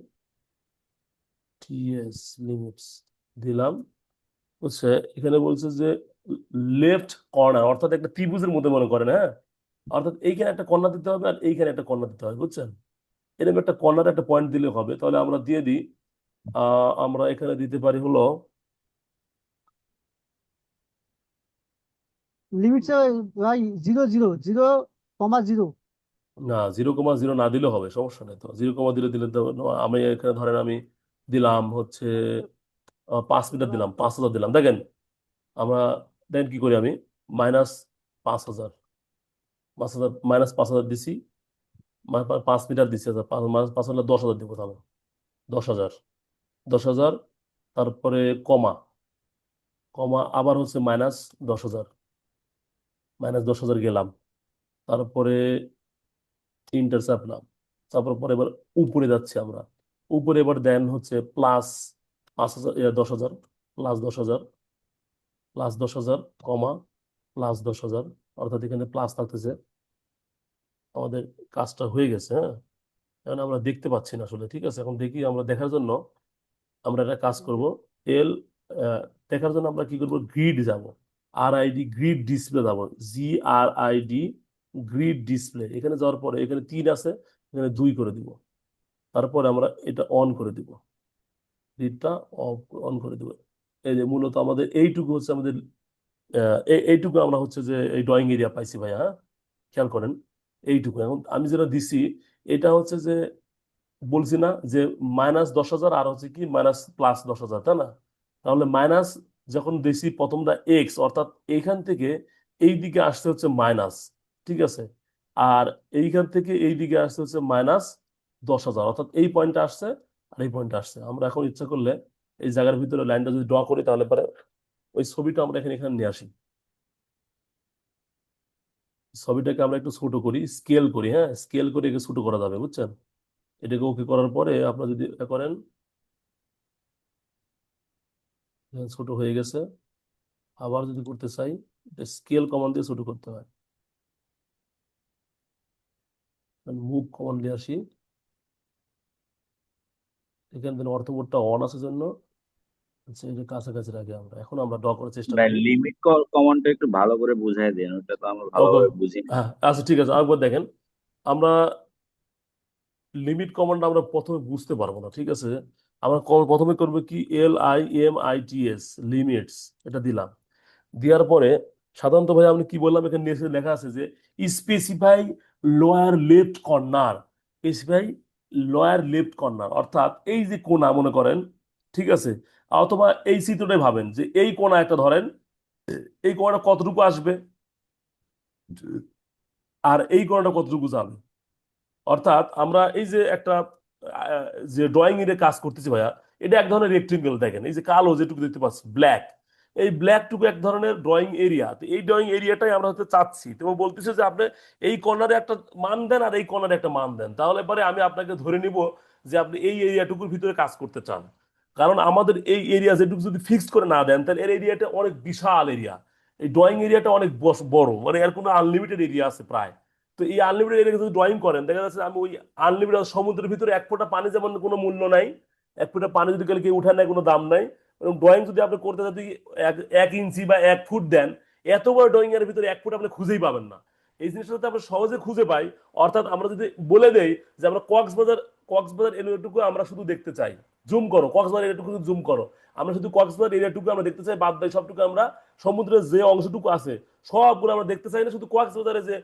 লিমিটস দিলাম। বুঝছে, এখানে বলছে যে লেফট কর্নার, অর্থাৎ একটা ত্রিভুজের মধ্যে মনে করেন, হ্যাঁ, অর্থাৎ এইখানে একটা কর্নার দিতে হবে আর এইখানে একটা কর্নার দিতে হবে, বুঝছেন। এরকম একটা কর্নার একটা পয়েন্ট দিলে হবে। তাহলে আমরা দিয়ে দিই, আমরা এখানে দিতে পারি হলো, লিমিটস ভাই 0 0 0 0 0 না 0,0 না দিলেও হবে, সমস্যা নেই তো। 0,0 দিলে তো আমি এখানে ধরেন আমি দিলাম হচ্ছে 5 মিটার দিলাম, 5,000 দিলাম, দেখেন আমরা, দেখেন কি করি আমি, -5,000, 5,000 -5,000 দিছি, 5 মিটার দিছি, আচ্ছা, -5 হলে 10,000 দিব তাহলে, 10,000, 10,000, তারপরে কমা, কমা আবার হচ্ছে -10,000, -10,000 গেলাম, তারপরে তিনটার চাপলাম, তারপর পরে এবার উপরে যাচ্ছি আমরা, উপরে এবার দেন হচ্ছে +5,000, 10,000, +10,000, +10,000, কমা, +10,000, অর্থাৎ এখানে প্লাস থাকতেছে। আমাদের কাজটা হয়ে গেছে, হ্যাঁ। এখন আমরা দেখতে পাচ্ছি না আসলে, ঠিক আছে। এখন দেখি, আমরা দেখার জন্য আমরা একটা কাজ করব। এল আহ, দেখার জন্য আমরা কি করব, গ্রিড যাব, RID গ্রিড ডিসপ্লে যাব, GRID গ্রিড ডিসপ্লে। এখানে যাওয়ার পরে এখানে 3 আছে, এখানে 2 করে দিব। তারপরে আমরা এটা অন করে দিব, গ্রিডটা অন করে দিব। এই যে মূলত আমাদের এইটুকু হচ্ছে আমাদের, এইটুকু আমরা হচ্ছে যে এই ড্রয়িং এরিয়া পাইছি ভাইয়া, হ্যাঁ, খেয়াল করেন এইটুকু। এখন আমি যেটা দিছি এটা হচ্ছে যে, বলছি না যে -10,000 আর হচ্ছে কি +10,000, তাই না? তাহলে মাইনাস যখন দিছি প্রথমটা এক্স, অর্থাৎ এইখান থেকে এই দিকে আসতে হচ্ছে মাইনাস, ঠিক আছে। আর এইখান থেকে এই দিকে আসতে হচ্ছে -10,000, অর্থাৎ এই পয়েন্টটা আসছে আর এই পয়েন্টটা আসছে। আমরা এখন ইচ্ছা করলে এই জায়গার ভিতরে লাইনটা যদি ড্র করি, তাহলে পরে ওই ছবিটা আমরা এখানে এখানে নিয়ে আসি। ছবিটাকে আমরা একটু ছোট করি, স্কেল করি, হ্যাঁ, স্কেল করে একে ছোট করা যাবে, বুঝছেন। এটাকে ওকে করার পরে আপনারা যদি এটা করেন, ছোট হয়ে গেছে। আবার যদি করতে চাই, এটা স্কেল কমান্ড দিয়ে ছোট করতে হয়। মুভ কমান্ড দিয়ে আসি, এখান থেকে অর্থবোধটা অন আছে জন্য হচ্ছে এটা কাছাকাছি রাখি আমরা। এখন আমরা ড্র করার চেষ্টা ভাই করি। লিমিট কমান্ডটা একটু ভালো করে বুঝাই দেন, ওটা তো আমরা ওকে, ভালোভাবে বুঝিনি। হ্যাঁ, আচ্ছা ঠিক আছে, আরেকবার দেখেন। আমরা লিমিট কমান্ড আমরা প্রথমে বুঝতে পারবো না, ঠিক আছে। আমরা প্রথমে করবো কি, LIMITS লিমিটস, এটা দিলাম। দেওয়ার পরে সাধারণত ভাই আমি কি বললাম, এখানে নিচে লেখা আছে যে specify lower left corner, specify lower left corner, অর্থাৎ এই যে কোণা মনে করেন, ঠিক আছে। অথবা এই চিত্রটাই ভাবেন যে এই কোণা একটা ধরেন, এই কোণাটা কতটুকু আসবে আর এই কোণাটা কতটুকু যাবে। অর্থাৎ আমরা এই যে একটা আহ, যে ড্রয়িং এর কাজ করতেছি ভাইয়া, এটা এক ধরনের রেক্টেঙ্গেল, দেখেন এই যে কালো যেটুকু দেখতে পাচ্ছি ব্ল্যাক, এই ব্ল্যাকটুকু এক ধরনের ড্রয়িং এরিয়া। তো এই ড্রয়িং এরিয়াটাই আমরা হতে চাচ্ছি। তো ও বলতেছে যে আপনি এই কর্নারে একটা মান দেন আর এই কর্নারে একটা মান দেন, তাহলে পরে আমি আপনাকে ধরে নিব যে আপনি এই এরিয়াটুকুর ভিতরে কাজ করতে চান। কারণ আমাদের এই এরিয়া যেটুকু যদি ফিক্স করে না দেন, তাহলে এর এরিয়াটা অনেক বিশাল এরিয়া। এই ড্রয়িং এরিয়াটা অনেক বড়, মানে এর কোনো আনলিমিটেড এরিয়া আছে প্রায়। তো এই আনলিমিটেড এরিয়া যদি ড্রয়িং করেন, দেখা যাচ্ছে আমি ওই আনলিমিটেড সমুদ্রের ভিতরে এক ফোঁটা পানি যেমন কোনো মূল্য নাই, এক ফোঁটা পানি যদি কেউ কেউ উঠায় নেয় কোনো দাম নাই, ড্রয়িং যদি আপনি করতে যদি 1 ইঞ্চি বা 1 ফুট দেন, এত বড় ড্রয়িং এর ভিতরে 1 ফুট আপনি খুঁজেই পাবেন না। এই জিনিসটা যদি আমরা সহজে খুঁজে পাই, অর্থাৎ আমরা যদি বলে দেই যে আমরা কক্সবাজার, কক্সবাজার এরিয়াটুকু আমরা শুধু দেখতে চাই, জুম করো কক্সবাজার এরিয়াটুকু জুম করো, আমরা শুধু কক্সবাজার এরিয়াটুকু আমরা দেখতে চাই, বাদ বাকি সবটুকু আমরা সমুদ্রের যে অংশটুকু আছে সবগুলো আমরা দেখতে চাই না, শুধু কক্সবাজারে যে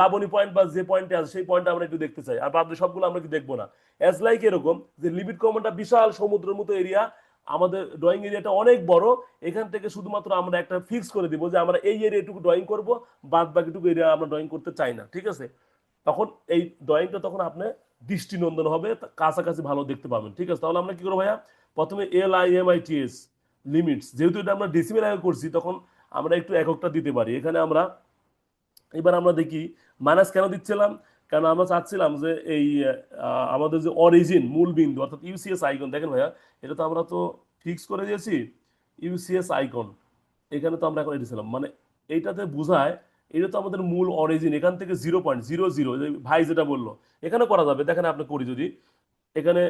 লাবণী পয়েন্ট বা যে পয়েন্টে আছে সেই পয়েন্টটা আমরা একটু দেখতে চাই, আর বাদ বাকি সবগুলো আমরা কি দেখবো না। অ্যাজ লাইক এরকম যে লিমিট কমান্ডটা বিশাল সমুদ্রের মতো এরিয়া, আমাদের ড্রয়িং এরিয়াটা অনেক বড়। এখান থেকে শুধুমাত্র আমরা একটা ফিক্স করে দিব যে আমরা এই এরিয়াটুকু ড্রয়িং করব, বাদ বাকিটুকু এরিয়া আমরা ড্রয়িং করতে চাই না, ঠিক আছে। তখন এই ড্রয়িংটা তখন আপনি দৃষ্টিনন্দন হবে, কাছাকাছি ভালো দেখতে পাবেন, ঠিক আছে। তাহলে আমরা কি করবো ভাইয়া, প্রথমে LIMITS লিমিটস, যেহেতু এটা আমরা ডেসিমেল আগে করছি, তখন আমরা একটু এককটা দিতে পারি। এখানে আমরা এবার আমরা দেখি মাইনাস কেন দিচ্ছিলাম, কারণ আমরা চাচ্ছিলাম যে এই আমাদের যে অরিজিন মূল বিন্দু অর্থাৎ UCS আইকন, দেখেন ভাইয়া এটা তো আমরা তো ফিক্স করে দিয়েছি ইউসিএস আইকন। এখানে তো আমরা এখন এসেছিলাম, মানে এইটাতে বোঝায় এটা তো আমাদের মূল অরিজিন, এখান থেকে 0.00 ভাই যেটা বললো এখানে করা যাবে। দেখেন আপনি করি যদি এখানে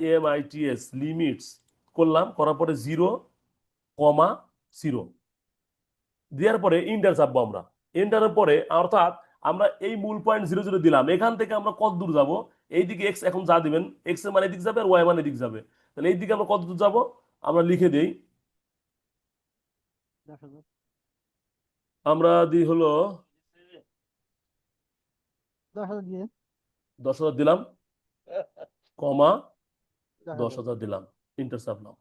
LIMITS লিমিটস করলাম, করার পরে 0,0 দেওয়ার পরে ইন্টার চাপবো আমরা। এন্টারের পরে অর্থাৎ আমরা এই মূল পয়েন্ট 0,0 দিলাম, এখান থেকে আমরা কত দূর যাবো, এইদিকে এক্স এখন যা দিবেন এক্স এর মানে এদিক যাবে আর ওয়াই মানে এদিক যাবে, তাহলে এইদিকে আমরা কত দূর যাবো আমরা লিখে দেই। 10,000। আমরা দিই হলো 10,000 দিয়ে 10,000 দিলাম, কমা 10,000। 10,000 দিলাম, ইন্টার চাপলাম।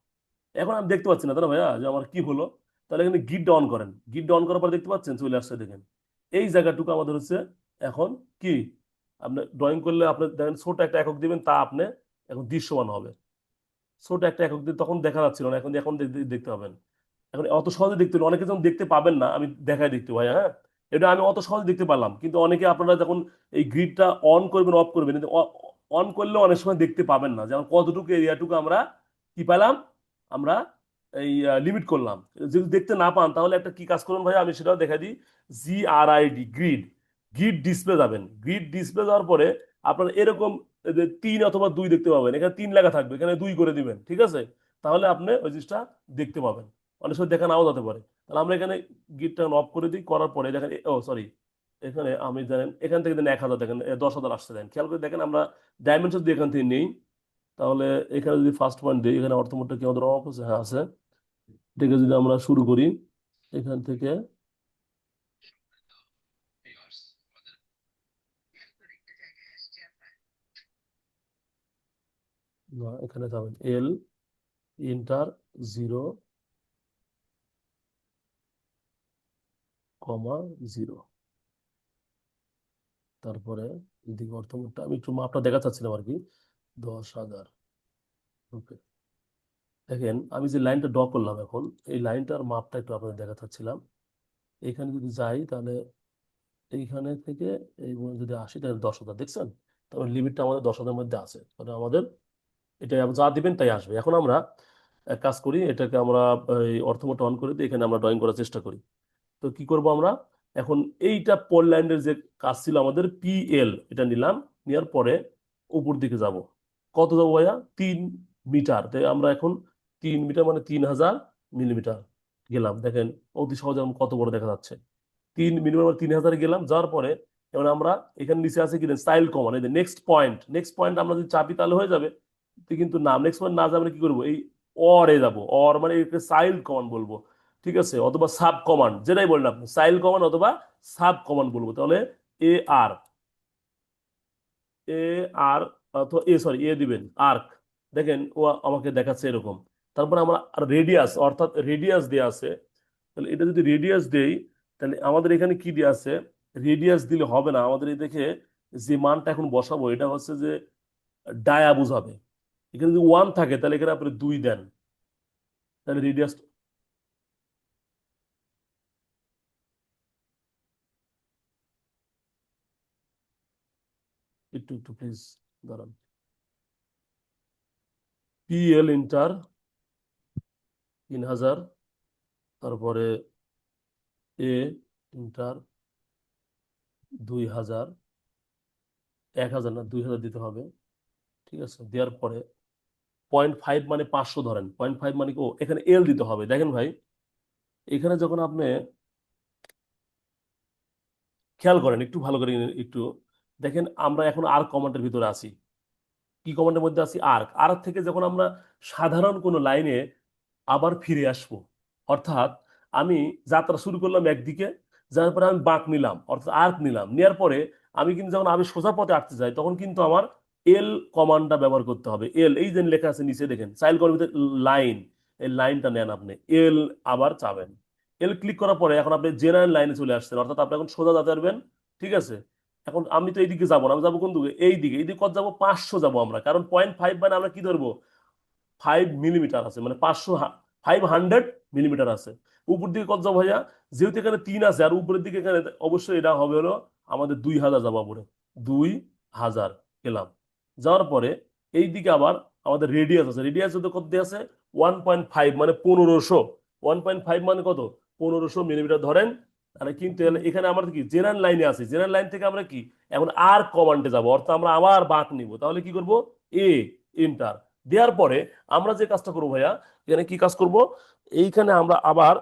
এখন আমি দেখতে পাচ্ছি না তাই না ভাইয়া যে আমার কি হলো। তাহলে এখানে গিট অন করেন, গিট অন করার পর দেখতে পাচ্ছেন চলে আসছে। দেখেন এই জায়গাটুকু আমাদের হচ্ছে এখন কি, আপনি ড্রয়িং করলে আপনি দেখেন ছোট একটা একক দিবেন, তা আপনি এখন দৃশ্যমান হবে। ছোট একটা একক দিয়ে তখন দেখা যাচ্ছিল না, এখন এখন দেখতে পাবেন। এখন অত সহজে দেখতে হলে অনেকে যখন দেখতে পাবেন না, আমি দেখাই দেখতে ভাই, হ্যাঁ এটা আমি অত সহজে দেখতে পারলাম, কিন্তু অনেকে আপনারা যখন এই গ্রিডটা অন করবেন অফ করবেন, কিন্তু অন করলেও অনেক সময় দেখতে পাবেন না, যেমন কতটুকু এরিয়াটুকু আমরা কি পেলাম, আমরা এই লিমিট করলাম। যদি দেখতে না পান তাহলে একটা কি কাজ করুন ভাই, আমি সেটাও দেখা দিই। GRID গ্রিড, গ্রিড ডিসপ্লে যাবেন। গ্রিড ডিসপ্লে যাওয়ার পরে আপনার এরকম এই যে 3 অথবা 2 দেখতে পাবেন, এখানে 3 লেখা থাকবে, এখানে 2 করে দিবেন, ঠিক আছে? তাহলে আপনি ওই জিনিসটা দেখতে পাবেন। অনেক সময় দেখা নাও যেতে পারে। তাহলে আমরা এখানে গিটটা অফ করে দিই, করার পরে দেখেন ও সরি, এখানে আমি জানেন এখান থেকে দেন 1,000, দেখেন 10,000 আসছে। দেন খেয়াল করে দেখেন আমরা ডাইমেনশন দিয়ে এখান থেকে নেই, তাহলে এখানে যদি ফার্স্ট পয়েন্ট দিই, এখানে অর্থমোডটা কি আমাদের অফ আছে? হ্যাঁ আছে। এটাকে যদি আমরা শুরু করি এখান থেকে, না এখানে যাবেন ইন্টার 0,0, তারপরে এদিকে অর্থমোডটা আমি একটু মাপটা দেখা চাচ্ছিলাম আর কি, 10,000। ওকে, দেখেন আমি যে লাইনটা ড্র করলাম এখন, এই লাইনটার মাপটা একটু আপনাদের দেখা চাচ্ছিলাম। এখানে যদি যাই তাহলে এইখানে থেকে এই পর্যন্ত যদি আসি তাহলে 10,000 দেখছেন, তাহলে লিমিটটা আমাদের 10,000 মধ্যে আছে, মানে আমাদের এটা যা দিবেন তাই আসবে। এখন আমরা এক কাজ করি, এটাকে আমরা এই অর্থমোডটা অন করে দিই, এখানে আমরা ড্রয়িং করার চেষ্টা করি। তো কি করব আমরা এখন, এইটা পল লাইনের যে কাজ ছিল আমাদের PL, এটা নিলাম, নেওয়ার পরে উপর দিকে যাব। কত যাবো ভাইয়া? 3 মিটার। তাই আমরা এখন 3 মিটার মানে 3,000 মিলিমিটার গেলাম। দেখেন অতি সহজে কত বড় দেখা যাচ্ছে। 3 মিনিমাম 3,000 গেলাম, যাওয়ার পরে এবার আমরা এখানে নিচে আছে কি স্টাইল কমান, এই যে নেক্সট পয়েন্ট, নেক্সট পয়েন্ট আমরা যদি চাপি তাহলে হয়ে যাবে, কিন্তু না নেক্সট পয়েন্ট না যাবে কি করবো, এই অর এ যাবো। অর মানে চাইল্ড কমান্ড বলবো, ঠিক আছে, অথবা সাব কমান্ড, যেটাই বলেন আপনি, চাইল্ড কমান্ড অথবা সাব কমান্ড বলবো। তাহলে AR, AR অথবা সরি এ দিবেন আর্ক। দেখেন ও আমাকে দেখাচ্ছে এরকম। তারপরে আমরা রেডিয়াস, অর্থাৎ রেডিয়াস দেয়া আছে, তাহলে এটা যদি রেডিয়াস দেই তাহলে আমাদের এখানে কি দেওয়া আছে, রেডিয়াস দিলে হবে না আমাদের। এই দেখে যে মানটা এখন বসাবো এটা হচ্ছে যে ডায়া বুঝাবে। এখানে যদি 1 থাকে তাহলে এখানে আপনি 2 দেন, তাহলে রেডিয়াস একটু একটু প্লিজ দাঁড়ান। PL ইন্টার 3,000, তারপরে A ইন্টার 2,000, 1,000 না 2,000 দিতে হবে, ঠিক আছে? দেওয়ার পরে 0.5 মানে 500 ধরেন, 0.5 মানে কি, ও এখানে L দিতে হবে। দেখেন ভাই এখানে যখন আপনি খেয়াল করেন একটু ভালো করে, একটু দেখেন আমরা এখন আর্ক কমান্ডের ভিতরে আছি। কি কমান্ডের মধ্যে আছি? আর্ক। আর্ক থেকে যখন আমরা সাধারণ কোনো লাইনে আবার ফিরে আসব, অর্থাৎ আমি যাত্রা শুরু করলাম একদিকে, যার পরে আমি বাঁক নিলাম অর্থাৎ আর্ক নিলাম, নেওয়ার পরে আমি কিন্তু যখন আমি সোজা পথে আঁকতে যাই তখন কিন্তু আমার এল কমান্ডটা ব্যবহার করতে হবে। এল এই যে লেখা আছে নিচে দেখেন চাইল্ড কর্মীদের লাইন, এই লাইনটা নেন আপনি, এল আবার চাবেন। এল ক্লিক করার পরে এখন আপনি জেনারেল লাইনে চলে আসছেন, অর্থাৎ আপনি এখন সোজা যেতে পারবেন, ঠিক আছে? এখন আমি তো এইদিকে যাবো না, আমি যাবো কোন দিকে? এইদিকে। এইদিকে কত যাবো? 500 যাবো আমরা, কারণ 0.5 মানে আমরা কি ধরবো, 5 মিলিমিটার আছে, মানে 500 মিলিমিটার আছে। উপর দিকে কত যাবো ভাইয়া? যেহেতু এখানে 3 আছে আর উপরের দিকে এখানে অবশ্যই এটা হবে হলো আমাদের 2,000 যাবো উপরে, 2,000 গেলাম। যাওয়ার পরে এই দিকে আবার আমাদের রেডিয়াস আছে, রেডিয়াস যদি কত দিয়ে আছে 1.5 মানে 1500, 1.5 মানে কত, 1500 মিলিমিটার ধরেন। তাহলে কিন্তু এখানে আমরা কি জেনারেল লাইনে আছি, জেনারেল লাইন থেকে আমরা কি এখন আর কমান্ডে যাব, অর্থাৎ আমরা আবার বাঁক নিব। তাহলে কি করব, এ ইন্টার দেওয়ার পরে আমরা যে কাজটা করবো ভাইয়া, এখানে কি কাজ করব, এইখানে আমরা আবার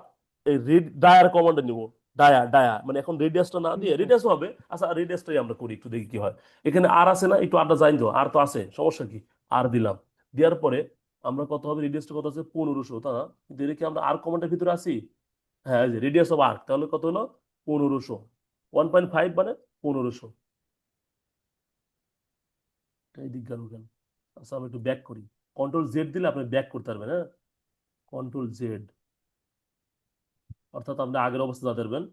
এই ডায়ার কমান্ডে নিব। ডায়া মানে এখন রেডিয়াসটা না দিয়ে, রেডিয়াস হবে, আচ্ছা রেডিয়াসটাই আমরা করি, একটু দেখি কি হয়। এখানে আর আছে না, একটু আরটা জানি তো, আর তো আছে, সমস্যা কি, আর দিলাম। দেওয়ার পরে আমরা কত হবে, রেডিয়াসটা কত আছে 1500, তা না, কিন্তু এটা কি আমরা আর কমান্ডের ভিতরে আছি, হ্যাঁ এই যে রেডিয়াস অফ আর্ক, তাহলে কত হলো 1500, 1.5 মানে 1500। এই দিক গেল কেন, আচ্ছা আমরা একটু ব্যাক করি, কন্ট্রোল জেড দিলে আপনি ব্যাক করতে পারবেন, হ্যাঁ কন্ট্রোল জেড, অর্থাৎ আপনি আগের অবস্থা যাতে পারবেন,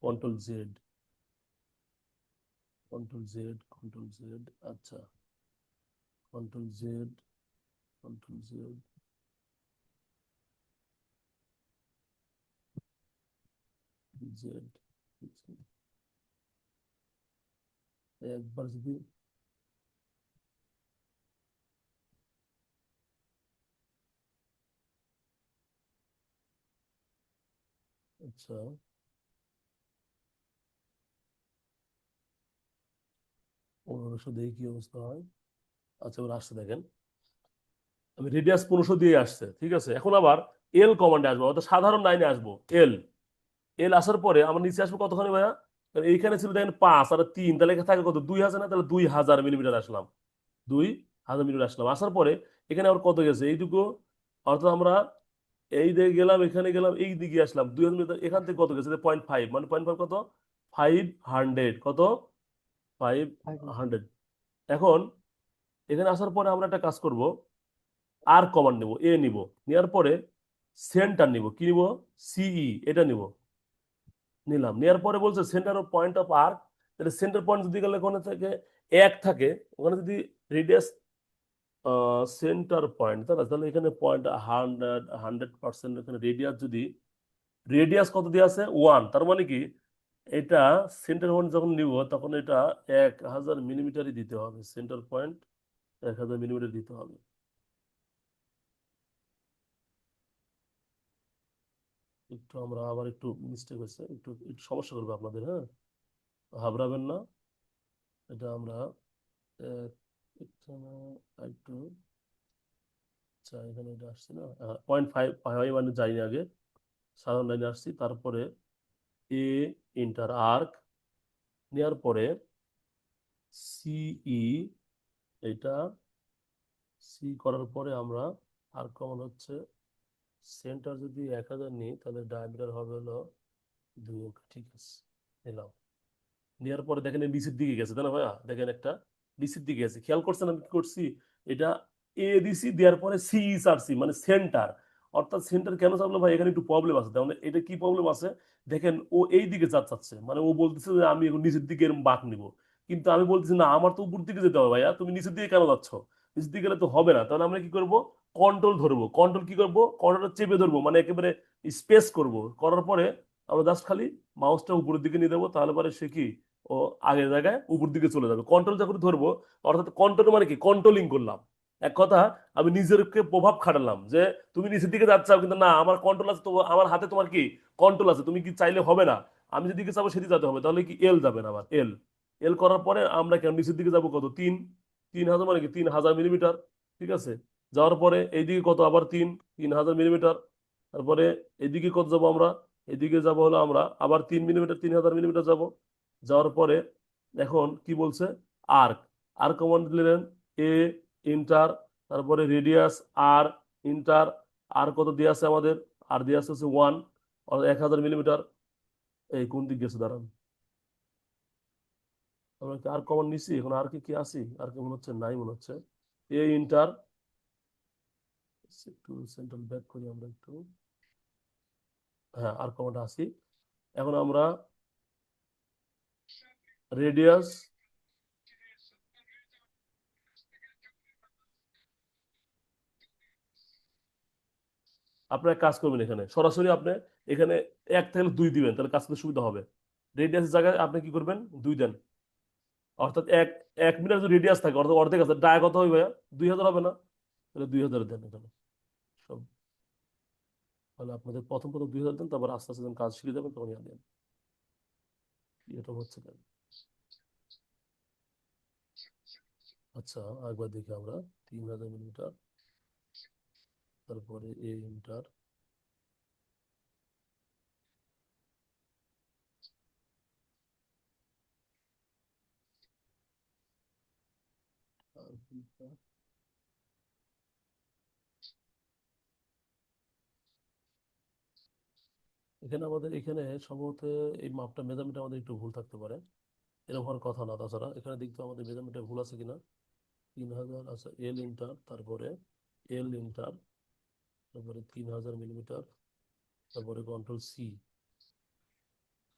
control Z, control Z, control Z, আচ্ছা control Z, control Z, Z, একবার যদি আচ্ছা 1500 দিয়ে কি অবস্থা হয়, আচ্ছা এবার আসছে দেখেন, আমি রেডিয়াস 1500 দিয়ে আসছে, ঠিক আছে, এখন আবার এল কমান্ডে আসবো, অর্থাৎ সাধারণ লাইনে আসবো, এল, এল আসার পরে আমরা নিচে আসবো কতখানি ভাইয়া, কারণ এইখানে ছিল দেখেন 5 আর 3, তাহলে এখানে থাকে কত 2000, না তাহলে 2000 মিলিমিটার আসলাম, 2000 মিলিমিটার আসলাম, আসার পরে এখানে আবার কত গেছে এইটুকু, অর্থাৎ আমরা এই দিকে গেলাম, এখানে গেলাম, এই দিকে আসলাম 2000 মিটার, এখান থেকে কত গেছে 0.5, মানে 0.5 কত 500, কত 500। এখন এখানে আসার পরে আমরা একটা কাজ করব, আর কমান্ড নেব, এ নিব, নেওয়ার পরে সেন্টার নিব, কি নিব, সিই, এটা নিব, নিলাম, নেওয়ার পরে বলছে centre of point of arc, তাহলে সেন্টার পয়েন্ট যদি গেলে ওখানে থেকে 1 থাকে, ওখানে যদি রেডিয়াস সেন্টার পয়েন্ট, তাই না, তাহলে এখানে পয়েন্ট 100% এখানে রেডিয়াস, যদি রেডিয়াস কত দিয়ে আছে 1, তার মানে কি এটা সেন্টার পয়েন্ট যখন নিব তখন এটা 1000 মিলিমিটারই দিতে হবে, সেন্টার পয়েন্ট 1000 মিলিমিটার দিতে হবে। একটু আমরা আবার একটু মিস্টেক হয়েছে, একটু একটু সমস্যা করবে আপনাদের, হ্যাঁ ঘাবড়াবেন না, এটা আমরা আহ, একটু একটু, আচ্ছা এখানে এটা আসছে না, 0.5 মানে যাইনি আগে, সাধারণ লাইনে আসছি, তারপরে এ ইন্টার আর্ক নেওয়ার পরে সিই, এটা সি করার পরে আমরা আর কমন হচ্ছে সেন্টার যদি 1000 নিই তাহলে ডায়ামিটার হবে হলো 2, ঠিক আছে নিলাম। নেওয়ার পরে দেখেন নিচের দিকে গেছে, তাই না ভাইয়া, দেখেন একটা নিচের দিকে গেছে, খেয়াল করছেন আমি কি করছি, এটা এ দিছি, দেওয়ার পরে সি সারছি, মানে সেন্টার, অর্থাৎ সেন্টার কেন চাপলো ভাই, এখানে একটু প্রবলেম আছে, তাহলে এটা কি প্রবলেম আছে, দেখেন ও এই দিকে চাচ্ছে, মানে ও বলতেছে যে আমি এখন নিচের দিকে এরকম বাঁক নিব, কিন্তু আমি বলতেছি না আমার তো উপর দিকে যেতে হবে ভাইয়া, তুমি নিচের দিকে কেন যাচ্ছ, নিচের দিকে গেলে তো হবে না, তাহলে আমরা কি করব, কন্ট্রোল ধরবো, কন্ট্রোল কি করব, কন্ট্রোলটা চেপে ধরবো, মানে একেবারে স্পেস করব, করার পরে আমরা জাস্ট খালি মাউসটা উপরের দিকে নিয়ে দেবো, তাহলে পরে সে কি ও আগের জায়গায় উপর দিকে চলে যাবে, কন্ট্রোল যখন ধরবো, অর্থাৎ কন্ট্রোল মানে কি কন্ট্রোলিং করলাম, এক কথা আমি নিজেরকে প্রভাব খাটালাম যে তুমি নিচের দিকে যাচ্ছ, কিন্তু না আমার কন্ট্রোল আছে, তো আমার হাতে তোমার কি কন্ট্রোল আছে, তুমি কি চাইলে হবে না, আমি যেদিকে চাবো সেদিকে যেতে হবে, তাহলে কি এল যাবে না, আবার এল, এল করার পরে আমরা কেন নিচের দিকে যাবো কত 3000 মানে কি 3000 মিলিমিটার, ঠিক আছে, যাওয়ার পরে এইদিকে কত আবার 3000 মিলিমিটার, তারপরে এদিকে কত যাবো আমরা, এদিকে যাব হলো আমরা আবার 3 মিলিমিটার, 3000 মিলিমিটার যাব, যাওয়ার পরে এখন কি বলছে, আর্ক, আর্ক কমান্ড দিলেন, এ ইন্টার, তারপরে রেডিয়াস আর ইন্টার, আর কত দিয়ে আছে আমাদের, আর দিয়ে আছে 1, 1000 মিলিমিটার, এই কোন দিক গেছে দাঁড়ান, আমরা কি আর কমান্ড নিছি, এখন আর কি কি আসি, আর কি মনে হচ্ছে নাই, মনে হচ্ছে এ ইন্টার, একটু সেন্ট্রাল ব্যাক করি আমরা একটু, হ্যাঁ আর কমান্ড আসি, এখন আমরা রেডিয়াস, আপনার এক কাজ করবেন, এখানে সরাসরি আপনি এখানে 1 থেকে 2 দিবেন, তাহলে কাজ করতে সুবিধা হবে, রেডিয়াসের জায়গায় আপনি কি করবেন 2 দেন, অর্থাৎ 1 মিটার যদি রেডিয়াস থাকে অর্থাৎ অর্ধেক আছে, ডায়া কত হবে ভাইয়া 2000 হবে না, তাহলে 2000 দেন এখানে সব তাহলে আপনাদের প্রথম 2000 দেন, তারপর আস্তে আস্তে যখন কাজ শিখে যাবেন তখন ইয়া দেন। এটা হচ্ছে কেন? আচ্ছা, একবার দেখি আমরা 3000 মিলিমিটার, তারপরে এ ইন্টার, এখানে আমাদের এখানে সম্ভবত এই মাপটা মেজারমেন্ট আমাদের একটু ভুল থাকতে পারে, এরকম হওয়ার কথা না। তাছাড়া এখানে দেখতে আমাদের মেজারমেন্টে ভুল আছে কিনা। 3000, আচ্ছা এল ইন্টার, তারপরে এল ইন্টার, তারপরে 3000 মিলিমিটার, তারপরে কন্ট্রোল সি।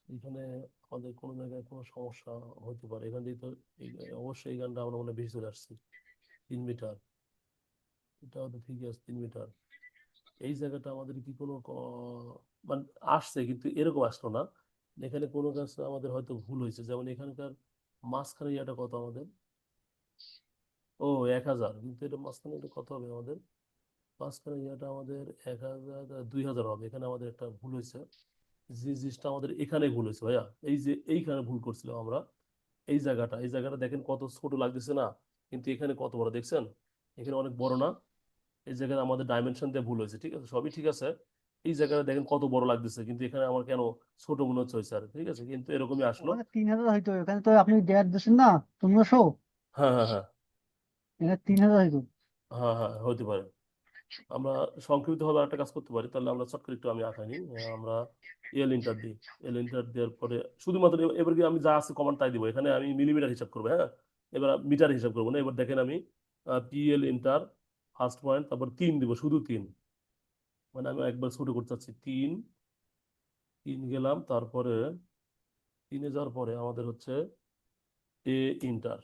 এখানে আমাদের কোনো জায়গায় কোনো সমস্যা হতে পারে। এখান থেকে তো অবশ্যই এই গানটা আমরা মনে হয় বেশি চলে আসছি। 3 মিটার, এটাও তো ঠিকই আছে 3 মিটার। এই জায়গাটা আমাদের কি কোনো মানে আসছে কিন্তু এরকম আসলো না। এখানে কোনো কাজ আমাদের হয়তো ভুল হয়েছে, যেমন এখানকার মাঝখানে এটা কত আমাদের, ও 1000, কিন্তু এটা মাঝখানে এটা কত হবে আমাদের, মাঝখানে এটা আমাদের 1000, 2000 হবে। এখানে আমাদের একটা ভুল হয়েছে, যে জিনিসটা আমাদের এখানে ভুল হয়েছে ভাইয়া, এই যে এইখানে ভুল করছিলাম আমরা। এই জায়গাটা দেখেন কত ছোট লাগতেছে না, কিন্তু এখানে কত বড় দেখছেন, এখানে অনেক বড় না। এই জায়গায় আমাদের ডাইমেনশন দিয়ে ভুল হয়েছে, ঠিক আছে, সবই ঠিক আছে। এই জায়গাটা দেখেন কত বড় লাগতেছে, কিন্তু এখানে আমার কেন ছোট মনে হচ্ছে হয়েছে, আর ঠিক আছে, কিন্তু এরকমই আসলো। ওখানে 3000 হয়তো, এখানে তো আপনি দেড় দিচ্ছেন না 1500, হ্যাঁ হ্যাঁ হ্যাঁ এখানে 3000 হয়তো। হ্যাঁ হ্যাঁ, হতে পারে। আমরা সংক্ষিপ্ত ভাবে একটা কাজ করতে পারি, তাহলে আমরা চট করে একটু আমি আঁকাইনি, আমরা এল ইন্টার দিই। এল ইন্টার দেওয়ার পরে শুধুমাত্র এবার কি আমি যা আছে কমান্ড তাই দিব, এখানে আমি মিলিমিটার হিসাব করবো, হ্যাঁ, এবার মিটার হিসাব করবো না। এবার দেখেন আমি পিএল ইন্টার ফার্স্ট পয়েন্ট, তারপর 3 দিব, শুধু 3, মানে আমি একবার ছোট করতে চাচ্ছি। 3 3 গেলাম, তারপরে 3-এ যাওয়ার পরে আমাদের হচ্ছে এ ইন্টার।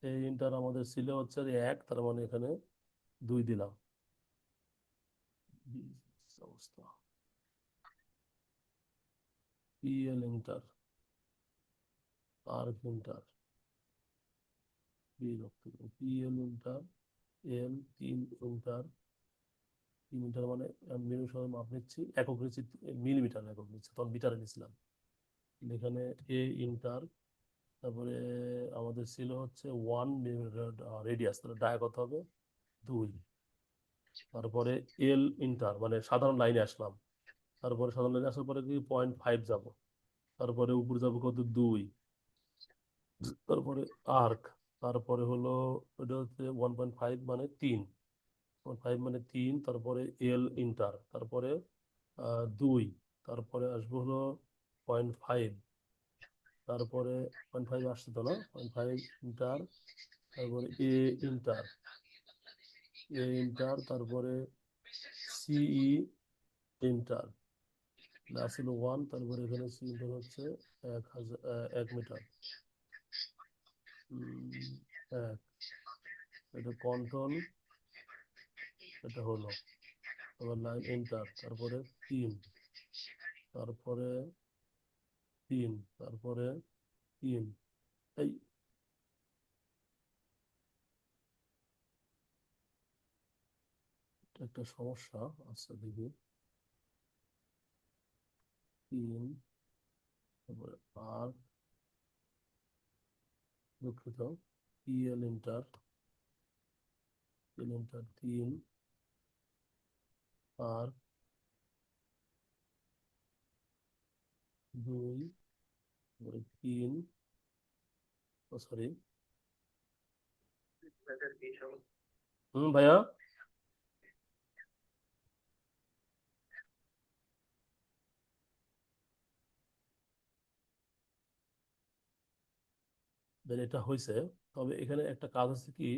এ ইন্টার আমাদের ছিল হচ্ছে 1, তার মানে এখানে 2 দিলাম। অবস্থা। পিএল ইন্টার, আর ইন্টার, বিরক্ত, পিএল ইন্টার, এল 3 ইন্টার, 3 মিটার মানে মিনিট সময় মাপ নিচ্ছি, একক নিচ্ছি, মিলিমিটার একক নিচ্ছি, তখন মিটারে নিচ্ছিলাম। এখানে এ ইন্টার, তারপরে আমাদের ছিল হচ্ছে 1 মিলিমিটার রেডিয়াস, তাহলে ডায়া কত হবে 2। তারপরে এল ইন্টার মানে সাধারণ লাইনে আসলাম, তারপরে সাধারণ লাইনে আসার পরে কি 0.5 যাব, তারপরে উপরে যাবো কত 2, তারপরে আর্ক, তারপরে হলো এটা হচ্ছে 1.5 মানে 3, 5 মানে 3, তারপরে এল ইন্টার, তারপরে 2, তারপরে আসবো হলো 0.5, তারপরে 0.5 আসছে তো না, 0.5 ইন্টার, তারপরে ইন্টার এ ইন্টার, তারপরে সিই ইন্টার, আসলে 1, তারপরে এখানে সি ইন্টার হচ্ছে 1 মিটার, 1, এটা কন্ট্রোল, এটা হলো, তারপর লাইন এন্টার, তারপরে 3, তারপরে 3, তারপরে 3, এই এটা একটা সমস্যা। আচ্ছা দেখি, 3, তারপরে আর, দুঃখিত, ইএল ইন্টার, এল ইন্টার 3, আর 2, তারপরে 3, সরি, ভাইয়া, দেন এটা হয়েছে। তবে এখানে একটা কাজ আছে কি,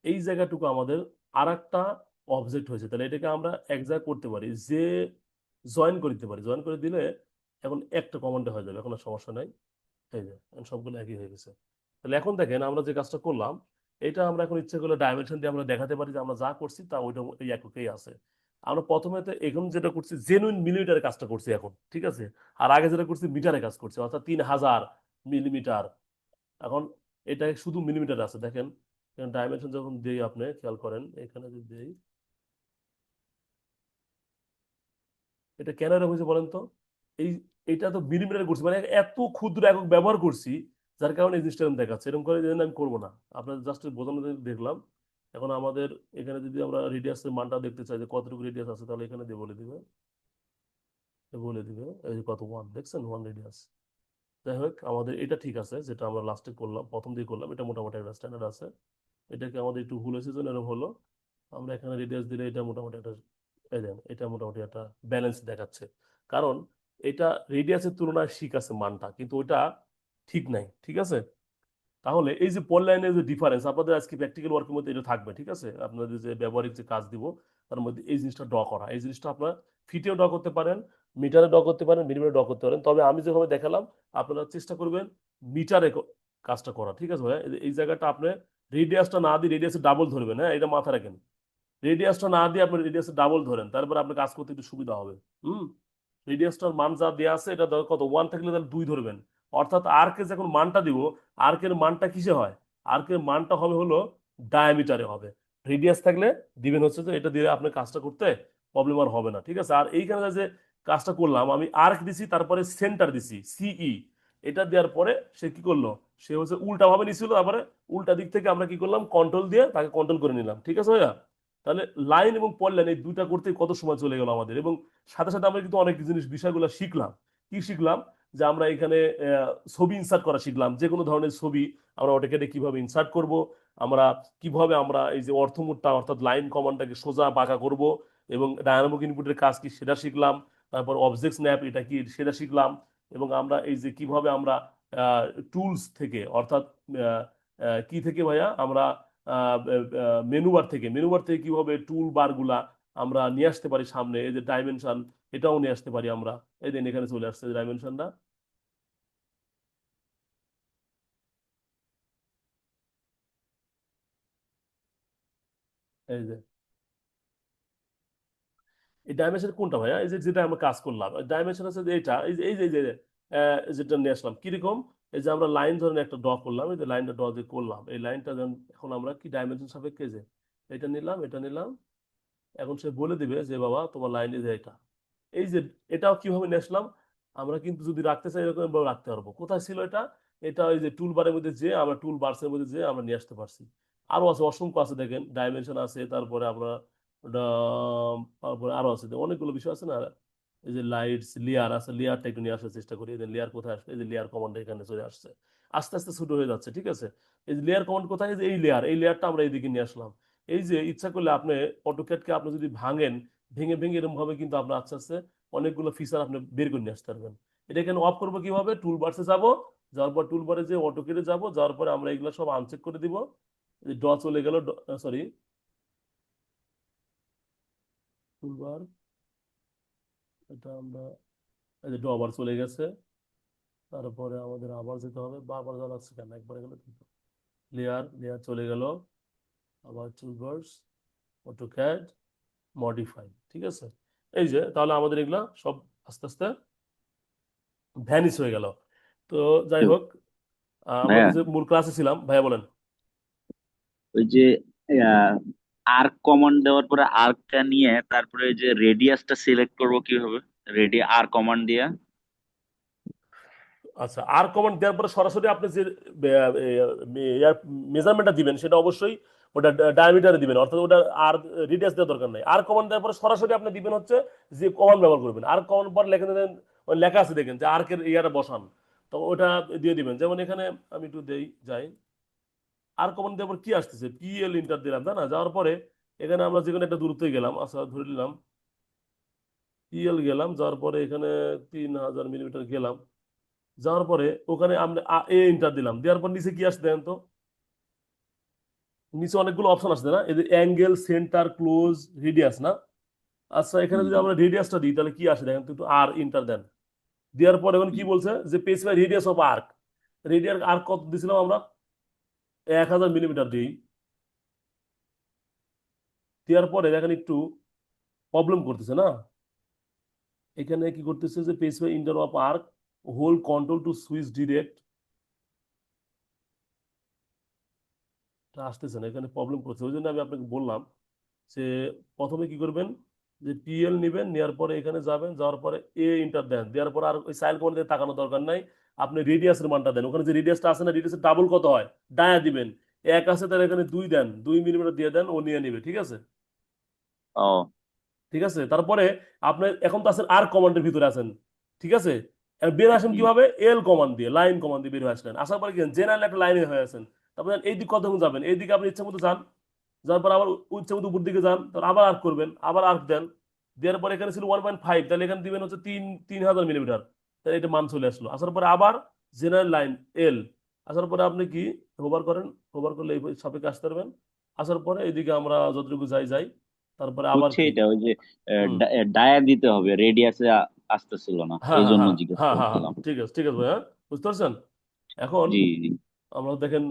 এই জায়গাটুকু আমাদের আর একটা অবজেক্ট হয়েছে, তাহলে এটাকে আমরা এক জায়গায় করতে পারি, যে জয়েন করে দিতে পারি, জয়েন করে দিলে এখন একটা কমান্ডে হয়ে যাবে, এখন আর সমস্যা নাই। এই যে এখন সবগুলো একই হয়ে গেছে। তাহলে এখন দেখেন আমরা যে কাজটা করলাম, এটা আমরা এখন ইচ্ছে করলে ডাইমেনশন দিয়ে আমরা দেখাতে পারি যে আমরা যা করছি তা ওইটা এই এককেই আছে। আমরা প্রথমে তো এখন যেটা করছি জেনুইন মিলিমিটারের কাজটা করছি এখন, ঠিক আছে, আর আগে যেটা করছি মিটারে কাজ করছি, অর্থাৎ 3000 মিলিমিটার। এখন এটা শুধু মিলিমিটার আছে, দেখেন ডাইমেনশন যখন দিই আপনি খেয়াল করেন, এখানে যদি দিই এটা কেন এরকম হয়েছে বলেন তো? এই এটা তো মিলিমিটার করছি, মানে এত ক্ষুদ্র একক ব্যবহার করছি, যার কারণে এই জিনিসটা এরকম দেখাচ্ছে। এরকম করে জন্য আমি করবো না, আপনার জাস্ট বোঝানোর জন্য দেখলাম। এখন আমাদের এখানে যদি আমরা রেডিয়াসের মানটা দেখতে চাই যে কতটুকু রেডিয়াস আছে, তাহলে এখানে দিয়ে বলে দিবে এই যে কত, 1 দেখছেন, 1 রেডিয়াস। যাই হোক, আমাদের এটা ঠিক আছে, যেটা আমরা লাস্টে করলাম, প্রথম দিয়ে করলাম, এটা মোটামুটি একটা স্ট্যান্ডার্ড আছে। এটাকে আমাদের একটু ভুল হয়েছে জন্য এরকম হলো। আমরা এখানে রেডিয়াস দিলে এটা মোটামুটি একটা, এই দেন, এটা মোটামুটি একটা ব্যালেন্স দেখাচ্ছে। কারণ এটা রেডিয়াসের তুলনায় ঠিক আছে মানটা, কিন্তু ওটা ঠিক নাই, ঠিক আছে। তাহলে এই যে পল লাইনের যে ডিফারেন্স, আপনাদের আজকে প্র্যাকটিক্যাল ওয়ার্কের মধ্যে এটা থাকবে, ঠিক আছে। আপনাদের যে ব্যবহারিক যে কাজ দিব, তার মধ্যে এই জিনিসটা ড্র করা, এই জিনিসটা আপনারা ফিটেও ড্র করতে পারেন, মিটারে ড্র করতে পারেন, মিলিমিটারে ড্র করতে পারেন। তবে আমি যেভাবে দেখালাম, আপনারা চেষ্টা করবেন মিটারে কাজটা করা, ঠিক আছে ভাইয়া। এই জায়গাটা আপনি রেডিয়াসটা না দিয়ে রেডিয়াসে ডাবল ধরবেন, হ্যাঁ, এটা মাথা রাখেন। রেডিয়াসটা না দিয়ে আপনি রেডিয়াসে ডাবল ধরেন, তারপরে আপনি কাজ করতে একটু সুবিধা হবে। হুম। রেডিয়াসটার মান যা দেওয়া আছে, এটা কত, 1 থাকলে তাহলে 2 ধরবেন। অর্থাৎ আর্কে যখন মানটা দিব, আর্কের মানটা কিসে হয়? আর্কের মানটা হবে হলো ডায়ামিটারে হবে। রেডিয়াস থাকলে দিবেন হচ্ছে যে, এটা দিয়ে আপনি কাজটা করতে প্রবলেম আর হবে না, ঠিক আছে। আর এইখানে যে কাজটা করলাম, আমি আর্ক দিছি, তারপরে সেন্টার দিছি সিই। এটা দেওয়ার পরে সে কি করলো, সে হচ্ছে উল্টা ভাবে নিছিল, তারপরে উল্টা দিক থেকে আমরা কি করলাম, কন্ট্রোল দিয়ে তাকে কন্ট্রোল করে নিলাম, ঠিক আছে ভাইয়া। তাহলে লাইন এবং পল লাইন এই দুইটা করতে কত সময় চলে গেল আমাদের, এবং সাথে সাথে আমরা কিন্তু অনেক জিনিস বিষয়গুলো শিখলাম। কি শিখলাম? যে আমরা এখানে ছবি ইনসার্ট করা শিখলাম, যে কোনো ধরনের ছবি আমরা অটোক্যাডে কিভাবে ইনসার্ট করব, আমরা কিভাবে আমরা এই যে অর্থমূলটা অর্থাৎ লাইন কমান্ডটাকে সোজা বাঁকা করব, এবং ডায়নামিক ইনপুটের কাজ কি সেটা শিখলাম। তারপর অবজেক্ট স্ন্যাপ এটা কি সেটা শিখলাম। এবং আমরা এই যে কিভাবে আমরা টুলস থেকে, অর্থাৎ আহ, কি থেকে ভাইয়া, আমরা মেনু বার থেকে কিভাবে টুল বার গুলা আমরা নিয়ে আসতে পারি সামনে, এই যে ডাইমেনশন, এটাও নিয়ে আসতে পারি আমরা। এই দিন এখানে চলে আসছে ডাইমেনশনটা, এই যে এই ডাইমেনশন কোনটা ভাইয়া, এই যে যেটা আমরা কাজ করলাম, ডাইমেনশন আছে যে এটা, এই যে যেটা নিয়ে আসলাম কিরকম। এই যে আমরা লাইন ধরেন একটা ড্র করলাম, এই যে লাইনটা ড্র যে করলাম, এই লাইনটা এখন আমরা কি ডাইমেনশন সাপেক্ষে যে এটা নিলাম। এখন সে বলে দিবে যে বাবা তোমার লাইন এই যে এটা, এই যে এটাও কিভাবে নিয়ে আসলাম। আমরা কিন্তু যদি রাখতে চাই এরকম ভাবে রাখতে পারবো। কোথায় ছিল এটা? এটা ওই যে টুল বারের মধ্যে যে আমরা টুল বার্সের মধ্যে যে আমরা নিয়ে আসতে পারছি। আরো আছে, অসংখ্য আছে, দেখেন ডাইমেনশন আছে, তারপরে আমরা তারপরে আরো আছে, অনেকগুলো বিষয় আছে না। এই যে লাইটস লেয়ার আছে, লেয়ারটা একটু নিয়ে আসার চেষ্টা করি। এই যে লেয়ার কোথায় আসবে, এই যে লেয়ার কমান্ড এখানে চলে আসছে। আস্তে আস্তে ছোট হয়ে যাচ্ছে, ঠিক আছে। এই যে লেয়ার কমান্ড কোথায়, এই যে এই লেয়ারটা আমরা এইদিকে নিয়ে আসলাম। এই যে ইচ্ছা করলে আপনি অটোক্যাডকে আপনি যদি ভাঙেন, ভেঙে ভেঙে এরকম ভাবে কিন্তু আপনি আস্তে আস্তে অনেকগুলো ফিচার আপনি বের করে নিয়ে আসতে পারবেন। এটা এখানে অফ করবো কিভাবে, টুল বার্সে যাবো, যাওয়ার পর টুল বারে যে অটোক্যাডে যাবো, যাওয়ার পরে আমরা এগুলো সব আনচেক করে দিব। ড্র চলে গেল, সরি, টুল বার, এটা আমরা, এই যে ড্র বার চলে গেছে। তারপরে আমাদের আবার যেতে হবে, বারবার যাওয়া লাগছে কেন, একবার গেলে লেয়ার লেয়ার চলে গেল, আবার টুল বার্স, অটোক্যাড, মডিফাই, ঠিক আছে। এই যে তাহলে আমাদের এগুলা সব আস্তে আস্তে ভ্যানিশ হয়ে গেল। তো যাই হোক, আমরা ভাইয়া, তো যে মূল ক্লাসে ছিলাম, ভাইয়া বলেন। ওই যে আর্ক কমান্ড দেওয়ার পরে আর্কটা নিয়ে তারপরে ওই যে রেডিয়াসটা সিলেক্ট করব কিভাবে? আর কমান্ড দিয়ে। আচ্ছা, আর কমান্ড দেওয়ার পরে সরাসরি আপনি যে মেজারমেন্টটা দিবেন, সেটা অবশ্যই ওটা ডায়ামিটারে দিবেন, অর্থাৎ ওটা আর রেডিয়াস দেওয়ার দরকার নাই। আর কমান্ড দেওয়ার পরে সরাসরি আপনি দিবেন হচ্ছে যে কমান্ড ব্যবহার করবেন। আর কমান্ড পর লেখা দেন, ওই লেখা আছে দেখেন যে আর্কের ইয়াটা বসান, তো ওটা দিয়ে দিবেন। যেমন এখানে আমি একটু যাই, আর কমান্ড দেওয়ার পর কি আসতেছে, পিএল ইন্টার দিলাম, তাই না। যাওয়ার পরে এখানে আমরা যেখানে একটা দূরত্বে গেলাম, আচ্ছা ধরে নিলাম পিএল গেলাম, যাওয়ার পরে এখানে 3000 মিলিমিটার গেলাম। যাওয়ার পরে ওখানে আমরা এ ইন্টার দিলাম, দেওয়ার পর নিচে কি আসছে দেখেন তো, নিচে অনেকগুলো অপশন আসছে না, এই যে অ্যাঙ্গেল, সেন্টার, ক্লোজ, রেডিয়াস না। আচ্ছা, এখানে যদি আমরা রেডিয়াসটা দিই, তাহলে কি আসে দেখেন তো, একটু আর ইন্টার দেন। দেওয়ার পর এখন কি বলছে যে specify radius of arc. Radius arc কত দিয়েছিলাম আমরা, 1000 মিলিমিটার দিই। দেওয়ার পরে দেখেন একটু প্রবলেম করতেছে না, এখানে কি করতেছে যে specify enter of arc, hold control to switch direct, আসতেছে না, এখানে প্রবলেম করছে। ওই জন্য আমি আপনাকে বললাম যে প্রথমে কি করবেন, যে পিএল নিবেন, নেওয়ার পরে এখানে যাবেন, যাওয়ার পরে এ ইন্টার দেন, দেওয়ার পর আর ওই সাইল কমান্ড দিয়ে তাকানোর দরকার নাই। আপনি রেডিয়াসের মানটা দেন, ওখানে যে রেডিয়াসটা আছে না, রেডিয়াসের ডাবল কত হয় ডায়া দিবেন। এক আছে তার এখানে 2 দেন, 2 মিলিমিটার দিয়ে দেন, ও নিয়ে নিবে, ঠিক আছে? ও ঠিক আছে, তারপরে আপনি এখন তো আছেন আর কমান্ডের ভিতরে আছেন, ঠিক আছে? আর বের আসেন জি কিভাবে? এল কমান্ড দিয়ে, লাইন কমান্ড দিয়ে বের হয়ে আসলেন, আসার পরে কি জেনারেল একটা লাইনে হয়ে আছেন। তারপরে এই দিক কতক্ষণ যাবেন, এই দিকে আপনি ইচ্ছা মতো যান, যাওয়ার পর আবার ইচ্ছা মতো উপর দিকে যান, তারপর আবার আর্ক করবেন, আবার আর্ক দেন, দেওয়ার পরে এখানে ছিল 1.5, তাহলে এখানে দিবেন হচ্ছে 3000 মিলিমিটার, তাহলে এটা মান চলে আসলো। আসার পরে আবার জেনারেল লাইন এল, আসার পরে আপনি কি হোভার করেন, হোভার করলে এই সাপেক্ষে আসতে পারবেন। আসার পরে এইদিকে আমরা যতটুকু যাই যাই, তারপরে আবার বুঝছি, কি, এটা ওই যে হুম, ডায়া দিতে হবে, রেডিয়াসে আসতেছিল না, হ্যাঁ এই হ্যাঁ জন্য হ্যাঁ জিজ্ঞেস হ্যাঁ হ্যাঁ হ্যাঁ, করছিলাম। ঠিক আছে ঠিক আছে ভাই, হ্যাঁ, বুঝতে পারছেন? এখন জি জি। আমরা দেখেন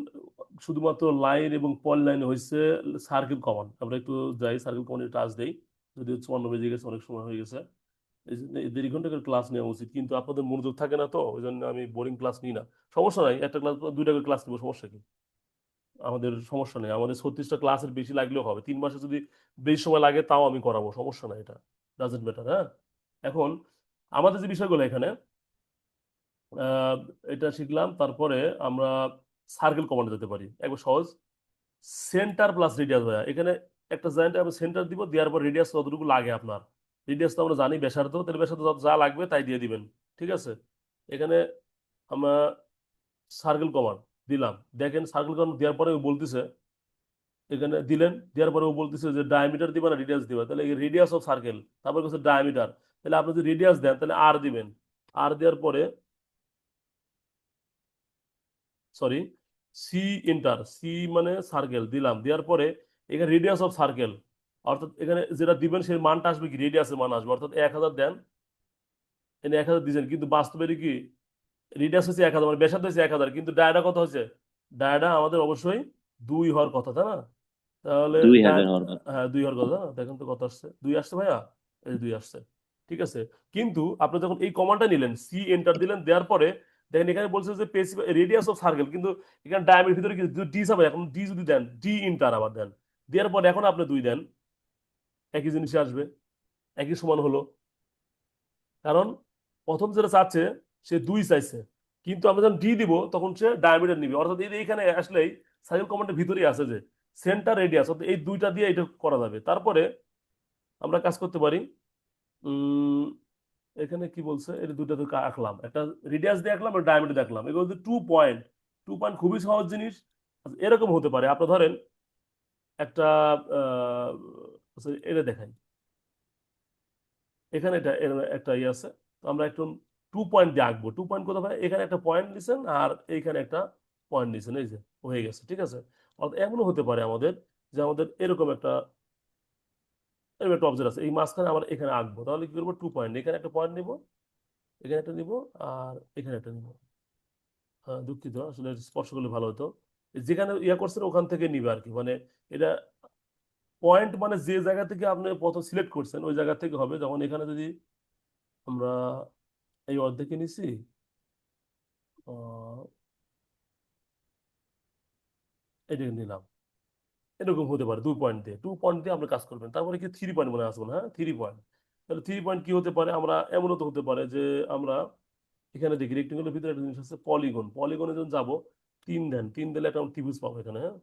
শুধুমাত্র লাইন এবং পল লাইন হয়েছে সার্কেল কমান, আমরা একটু যাই সার্কেল কমান্ডে টাচ দেই, যদি 54 বেজে গেছে, অনেক সময় হয়ে গেছে, এই জন্য এই দেড় ঘন্টা করে ক্লাস নেওয়া উচিত, কিন্তু আপনাদের মনোযোগ থাকে না, তো ওই জন্য আমি বোরিং ক্লাস নিই না। সমস্যা নাই, একটা ক্লাস 2টা করে ক্লাস নিবো, সমস্যা কি? আমাদের সমস্যা নেই, আমাদের 36টা ক্লাসের বেশি লাগলেও হবে, 3 মাসে যদি বেশি সময় লাগে তাও আমি করাবো, সমস্যা নাই, এটা ডাজেন্ট ম্যাটার, হ্যাঁ। এখন আমাদের যে বিষয়গুলো এখানে, আহ, এটা শিখলাম, তারপরে আমরা সার্কেল কমান্ডে যেতে পারি, একবার সহজ। সেন্টার প্লাস রেডিয়াস ভাইয়া, এখানে একটা জয়েন্টে আমরা সেন্টার দিব, দেওয়ার পর রেডিয়াস কতটুকু লাগে আপনার, রেডিয়াস তো আমরা জানি ব্যাসার্ধ, তাহলে ব্যাসার্ধ যা লাগবে তাই দিয়ে দিবেন, ঠিক আছে? এখানে আমরা সার্কেল কমান্ড দিলাম, দেখেন সার্কেল কমান্ড দেওয়ার পরে ও বলতেছে, এখানে দিলেন, দেওয়ার পরে ও বলতেছে যে ডায়ামিটার দিবা না রেডিয়াস দিবা, তাহলে রেডিয়াস অফ সার্কেল, তারপর হচ্ছে ডায়ামিটার, তাহলে আপনি যদি রেডিয়াস দেন তাহলে আর দিবেন, আর দেওয়ার পরে সরি সি ইন্টার, সি মানে সার্কেল দিলাম, দেওয়ার পরে এখানে রেডিয়াস অফ সার্কেল, অর্থাৎ এখানে যেটা দিবেন সেই মানটা আসবে কি, রেডিয়াসের মান আসবে, অর্থাৎ 1000 দেন, এখানে 1000 দিয়েছেন, কিন্তু বাস্তবে কি রেডিয়াস হচ্ছে 1000, মানে ব্যাসার্ধ হচ্ছে 1000, কিন্তু ডায়াটা কত হচ্ছে, ডায়াটা আমাদের অবশ্যই 2 হওয়ার কথা, তাই না? তাহলে 2000 হওয়ার কথা। হ্যাঁ 2 হওয়ার কথা, দেখেন তো কত আসছে, 2 আসছে ভাইয়া, এই যে 2 আসছে, ঠিক আছে। কিন্তু আপনি যখন এই কমান্ডটা নিলেন, সি এন্টার দিলেন, দেওয়ার পরে দেখেন এখানে বলছে যে রেডিয়াস অফ সার্কেল, কিন্তু এখানে ডায়ামিটার ভিতরে কি ডি যাবে, এখন ডি যদি দেন, ডি ইন্টার আবার দেন, দেওয়ার পরে এখন আপনি 2 দেন, একই জিনিসে আসবে, একই সমান হলো, কারণ প্রথম যেটা চাচ্ছে সে 2 চাইছে, কিন্তু আমরা যখন ডি দিব তখন সে ডায়ামিটার নিবে, অর্থাৎ এই যে এখানে আসলেই সাইকেল কমান্ডের ভিতরেই আছে যে সেন্টার রেডিয়াস, অর্থাৎ এই দুইটা দিয়ে এটা করা যাবে। তারপরে আমরা কাজ করতে পারি, উম, এখানে কি বলছে, এটা দুইটা তো আঁকলাম, একটা রেডিয়াস দিয়ে আঁকলাম আর ডায়ামিটার দেখলাম, এগুলো হচ্ছে 2 পয়েন্ট, 2 পয়েন্ট খুবই সহজ জিনিস। আচ্ছা, এরকম হতে পারে, আপনি ধরেন একটা আচ্ছা, এটা দেখাই, এখানে এটা একটা ইয়ে আছে, তো আমরা একটু 2 পয়েন্ট দিয়ে আঁকবো, 2 পয়েন্ট কোথাও এখানে একটা পয়েন্ট নিছেন আর এইখানে একটা পয়েন্ট নিছেন, এই যে হয়ে গেছে, ঠিক আছে? অর্থাৎ এমনও হতে পারে আমাদের যে আমাদের এরকম একটা অবজেক্ট আছে, এই মাঝখানে আমরা এখানে আঁকবো, তাহলে কি করবো, 2 পয়েন্ট, এখানে একটা পয়েন্ট নিব, এখানে একটা নিব, আর এখানে একটা নিব, হ্যাঁ দুঃখিত, আসলে স্পর্শ করলে ভালো হতো, যেখানে ইয়া করছেন ওখান থেকে নিবে আর কি, মানে এটা পয়েন্ট মানে যে জায়গা থেকে আপনি প্রথম সিলেক্ট করছেন ওই জায়গা থেকে হবে, যখন এখানে যদি আমরা এই অর্ধেকে নিছি, আহ, এটাকে নিলাম, এরকম হতে পারে 2 পয়েন্ট দিয়ে, 2 পয়েন্ট দিয়ে আপনি কাজ করবেন, তারপরে কি 3 পয়েন্ট মনে আসবেন, হ্যাঁ 3 পয়েন্ট, তাহলে 3 পয়েন্ট কি হতে পারে, আমরা এমনও তো হতে পারে যে আমরা এখানে দেখি রেক্টেঙ্গুলার ভিতরে একটা জিনিস আছে পলিগন, পলিগনে যখন যাবো 3 দেন, 3 দিলে একটা ত্রিভুজ পাবো এখানে, হ্যাঁ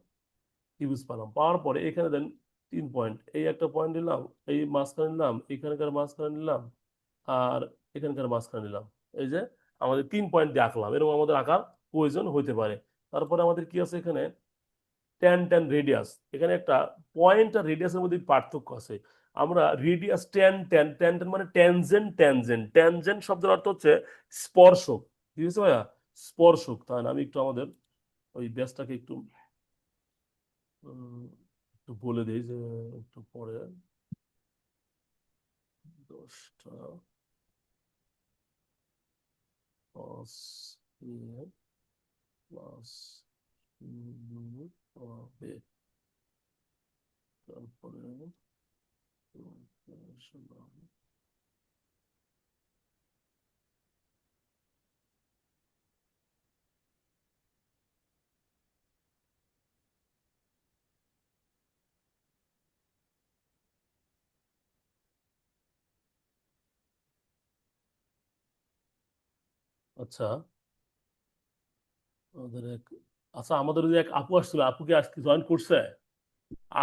ত্রিভুজ পেলাম, পাওয়ার পরে এখানে দেন 3 পয়েন্ট, এই একটা পয়েন্ট নিলাম, এই মাঝখানে নিলাম, এখানকার মাঝখানে নিলাম, আর এখানকার মাঝখানে নিলাম, এই যে আমাদের 3 পয়েন্ট দিয়ে আঁকলাম, এরকম আমাদের আঁকার প্রয়োজন হইতে পারে। তারপরে আমাদের কি আছে এখানে, ট্যান ট্যান রেডিয়াস, এখানে একটা পয়েন্ট আর রেডিয়াসের মধ্যে পার্থক্য আছে, আমরা radius tan tan tan tan মানে ট্যানজেন্ট, ট্যানজেন্ট ট্যানজেন্ট শব্দের অর্থ হচ্ছে স্পর্শক, ঠিক আছে ভাইয়া, স্পর্শক, তাহলে আমি একটু আমাদের ওই ব্যাসটাকে একটু একটু বলে দিই যে একটু পরে 10টা cos a প্লাস হবে, তারপরে আচ্ছা আমাদের এক আচ্ছা আমাদের ওই যে এক আপু আসছিল, আপু কি আজকে জয়েন করছে?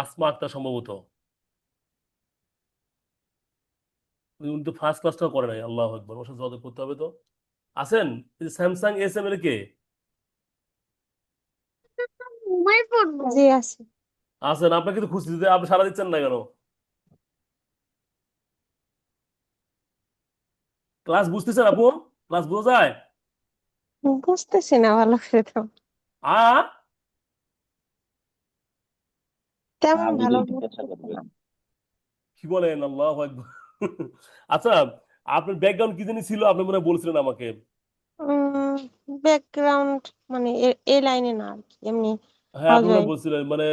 আসমা আক্তার সম্ভবত। উনি তো ফার্স্ট ক্লাসটাও করে নাই, আল্লাহ আকবর, ওর সাথে যোগাযোগ করতে হবে তো। আছেন? এই যে স্যামসাং এস এর কে জি আছে। আছেন? আপনাকে তো খুঁজছি, যে আপনি সারা দিচ্ছেন না কেন? ক্লাস বুঝতেছেন আপু? ক্লাস বোঝা যায়? বুঝতেছি না ভালো করে তো, আ তেমন ভালো বুঝেই জিজ্ঞাসা করবে। কি বলেন, আল্লাহ আকবর। আচ্ছা, আপনার ব্যাকগ্রাউন্ড কি জানি ছিল, আপনি মনে হয় বলছিলেন আমাকে। ব্যাকগ্রাউন্ড মানে এ লাইনে না আর কি, এমনি হ্যাঁ হাউস আপনি মনে হয় ওয়াইফ। বলছিলেন, মানে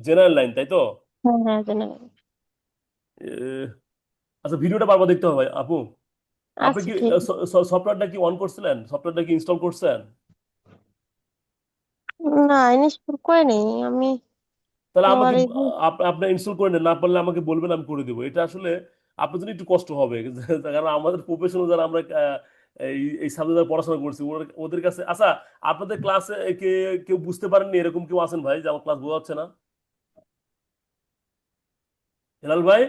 জেনারেল লাইন, তাই তো? হ্যাঁ হ্যাঁ জানেন। এ, আচ্ছা ভিডিওটা বারবার দেখতে হবে আপু। আপনি আচ্ছা কি ঠিক আছে। সফটওয়্যারটা কি অন করছিলেন? সফটওয়্যারটা কি ইনস্টল করছেন? না ইনস্টল করে নেই আমি। তাহলে আবার আমাকে এই যে আপনি ইনস্টল করে নেন, না পারলে আমাকে বলবেন, আমি করে দেবো। এটা আসলে আপনার জন্য একটু কষ্ট হবে। কারণ আমাদের প্রফেশনাল যারা আমরা এই এই সাবজেক্টে পড়াশোনা করছি, ওদের কাছে। আচ্ছা, আপনাদের ক্লাসে কেউ বুঝতে পারেননি এরকম কেউ আছেন ভাই, যে আমার ক্লাস বোঝা যাচ্ছে না? হেলাল ভাই,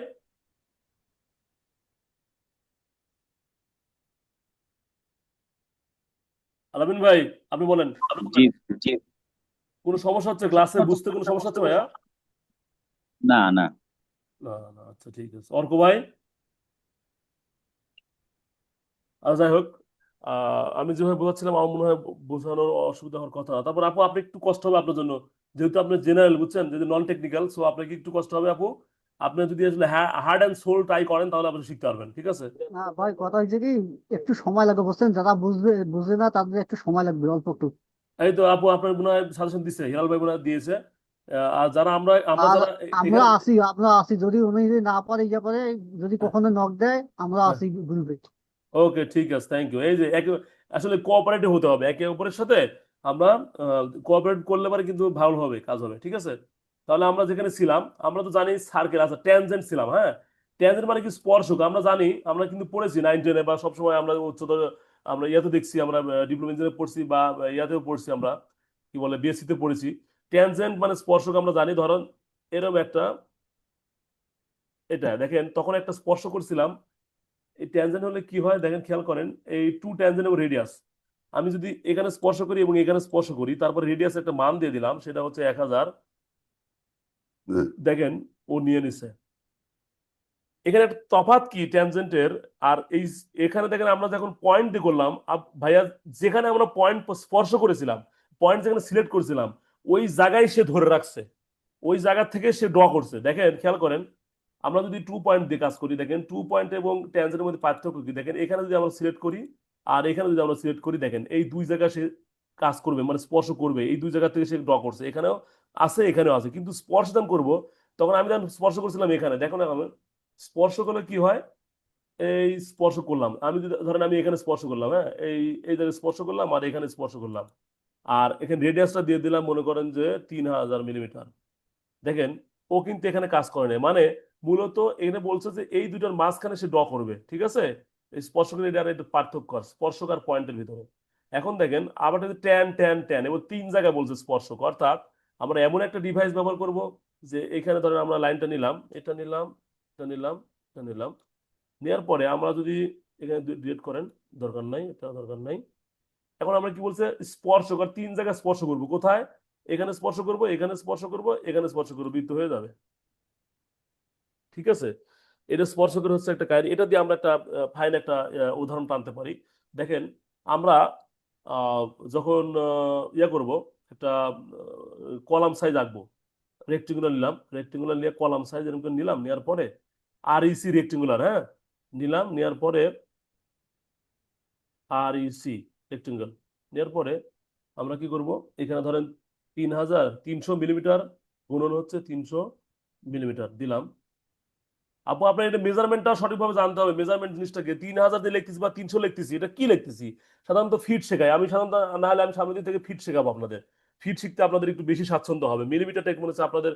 আলামিন ভাই, আপনি বলেন। জি জি। কোনো সমস্যা হচ্ছে ক্লাসে বুঝতে? কোনো সমস্যা হচ্ছে ভাইয়া? না না। না না, আচ্ছা ঠিক আছে। অর্ক ভাই, আর যাই হোক, আমি যেভাবে বোঝাচ্ছিলাম আমার মনে হয় বোঝানোর অসুবিধা হওয়ার কথা না। তারপর আপু আপনি একটু কষ্ট হবে আপনার জন্য, যেহেতু আপনি জেনারেল, বুঝছেন, যদি নন টেকনিক্যাল, সো আপনাকে একটু কষ্ট হবে আপু। আপনি যদি আসলে হার্ড অ্যান্ড সোল ট্রাই করেন, তাহলে আপনি শিখতে পারবেন, ঠিক আছে? না ভাই, কথা হচ্ছে কি, একটু সময় লাগবে বুঝছেন, যারা বুঝবে না তাদের একটু সময় লাগবে, অল্প একটু। এই তো আপু আপনার মনে হয় সাজেশন দিচ্ছে, হিলাল ভাই মনে হয় দিয়েছে। আর যারা আমরা আমরা আর যারা আমরা এখানে, আমরা আসি, যদি উনি যদি না পারে ইয়ে করে, যদি কখনো নক দেয়, আমরা আসি গ্রুপে। ওকে ঠিক আছে, থ্যাংক ইউ। এই যে আসলে কোঅপারেটিভ হতে হবে একে অপরের সাথে। আমরা কোঅপারেট করলে পরে কিন্তু ভালো হবে, কাজ হবে, ঠিক আছে? তাহলে আমরা যেখানে ছিলাম, আমরা তো জানি সার্কেল, আচ্ছা ট্যানজেন্ট ছিলাম, হ্যাঁ। ট্যানজেন্ট মানে কি? স্পর্শক। আমরা জানি, আমরা কিন্তু পড়েছি 9-10-এ, বা সবসময় আমরা উচ্চতর, আমরা ইয়াতে দেখছি, আমরা ডিপ্লোমা ইঞ্জিনিয়ারে পড়ছি, বা ইয়াতেও পড়ছি আমরা, কি বলে, বিএসসি তে পড়েছি। ট্যানজেন্ট মানে স্পর্শক। আমরা জানি, ধরুন এরকম একটা, এটা দেখেন, তখন একটা স্পর্শ করছিলাম। এই ট্যানজেন্ট হলে কি হয় দেখেন, খেয়াল করেন, এই টু ট্যানজেন্ট এবং রেডিয়াস, আমি যদি এখানে স্পর্শ করি এবং এখানে স্পর্শ করি, তারপর রেডিয়াস একটা মান দিয়ে দিলাম, সেটা হচ্ছে 1000। দেখেন ও নিয়ে নিছে। এখানে একটা তফাৎ কি ট্যানজেন্টের আর এই, এখানে দেখেন আমরা যখন পয়েন্ট দিয়ে করলাম, ভাইয়া, যেখানে আমরা পয়েন্ট স্পর্শ করেছিলাম, পয়েন্ট যেখানে সিলেক্ট করেছিলাম, ওই জায়গায় সে ধরে রাখছে, ওই জায়গা থেকে সে ড্র করছে। দেখেন খেয়াল করেন, আমরা যদি 2 পয়েন্ট দিয়ে কাজ করি, দেখেন 2 পয়েন্ট এবং ট্যানজেন্টের মধ্যে পার্থক্য কি দেখেন, এখানে যদি আমরা সিলেক্ট করি আর এখানে যদি আমরা সিলেক্ট করি, দেখেন এই দুই জায়গায় সে কাজ করবে, মানে স্পর্শ করবে, এই দুই জায়গা থেকে সে ড্র করছে, এখানেও আছে এখানেও আছে। কিন্তু স্পর্শ দান করবো, তখন আমি যখন স্পর্শ করছিলাম এখানে, দেখো না আমি স্পর্শ করলে কি হয়, এই স্পর্শ করলাম, আমি যদি ধরেন আমি এখানে স্পর্শ করলাম, হ্যাঁ, এই জায়গায় স্পর্শ করলাম আর এখানে স্পর্শ করলাম, আর এখানে রেডিয়াসটা দিয়ে দিলাম, মনে করেন যে 3000 মিলিমিটার। দেখেন ও কিন্তু এখানে কাজ করে নাই, মানে মূলত এখানে বলছে যে এই দুটার মাঝখানে সে ড্র করবে, ঠিক আছে? এই স্পর্শক রেডিয়ার একটা পার্থক্য আছে স্পর্শক আর পয়েন্টের ভিতরে। এখন দেখেন আবার যদি ট্যান ট্যান ট্যান, এবং 3 জায়গায় বলছে স্পর্শক, অর্থাৎ আমরা এমন একটা ডিভাইস ব্যবহার করব, যে এখানে ধরেন আমরা লাইনটা নিলাম, এটা নিলাম, এটা নিলাম, এটা নিলাম, নেওয়ার পরে আমরা যদি এখানে ডিলিট করেন, দরকার নাই, এটা দরকার নাই। এখন আমরা কি বলছে, স্পর্শক আর 3 জায়গায় স্পর্শ করবো, কোথায়? এখানে স্পর্শ করব, এখানে স্পর্শ করব, এখানে স্পর্শ করবো, বৃত্ত হয়ে যাবে, ঠিক আছে? এটা স্পর্শকের হচ্ছে একটা কাহিনী। এটা দিয়ে আমরা একটা ফাইন একটা উদাহরণ টানতে পারি। দেখেন আমরা আহ, যখন ইয়া করব, একটা কলাম সাইজ আঁকবো, রেক্টেঙ্গুলার নিলাম, রেক্টেঙ্গুলার নিয়ে কলাম সাইজ এরকম করে নিলাম, নেওয়ার পরে আর ইসি রেক্টেঙ্গুলার, হ্যাঁ, নিলাম, নেওয়ার পরে আর ইসি রেক্টেঙ্গেল নেওয়ার পরে আমরা কি করব, এখানে ধরেন 3300 মিলিমিটার গুণন হচ্ছে 300 মিলিমিটার দিলাম। আপু আপনার এটা মেজারমেন্টটা সঠিকভাবে জানতে হবে। মেজারমেন্ট জিনিসটাকে 3000 দিয়ে লিখতেছি বা 300 লিখতেছি, এটা কি লিখতেছি? সাধারণত ফিট শেখাই আমি সাধারণত, না হলে আমি সামনের দিক থেকে ফিট শেখাবো আপনাদের। ফিট শিখতে আপনাদের একটু বেশি স্বাচ্ছন্দ্য হবে। মিলিমিটারটা একটু মনে হচ্ছে আপনাদের,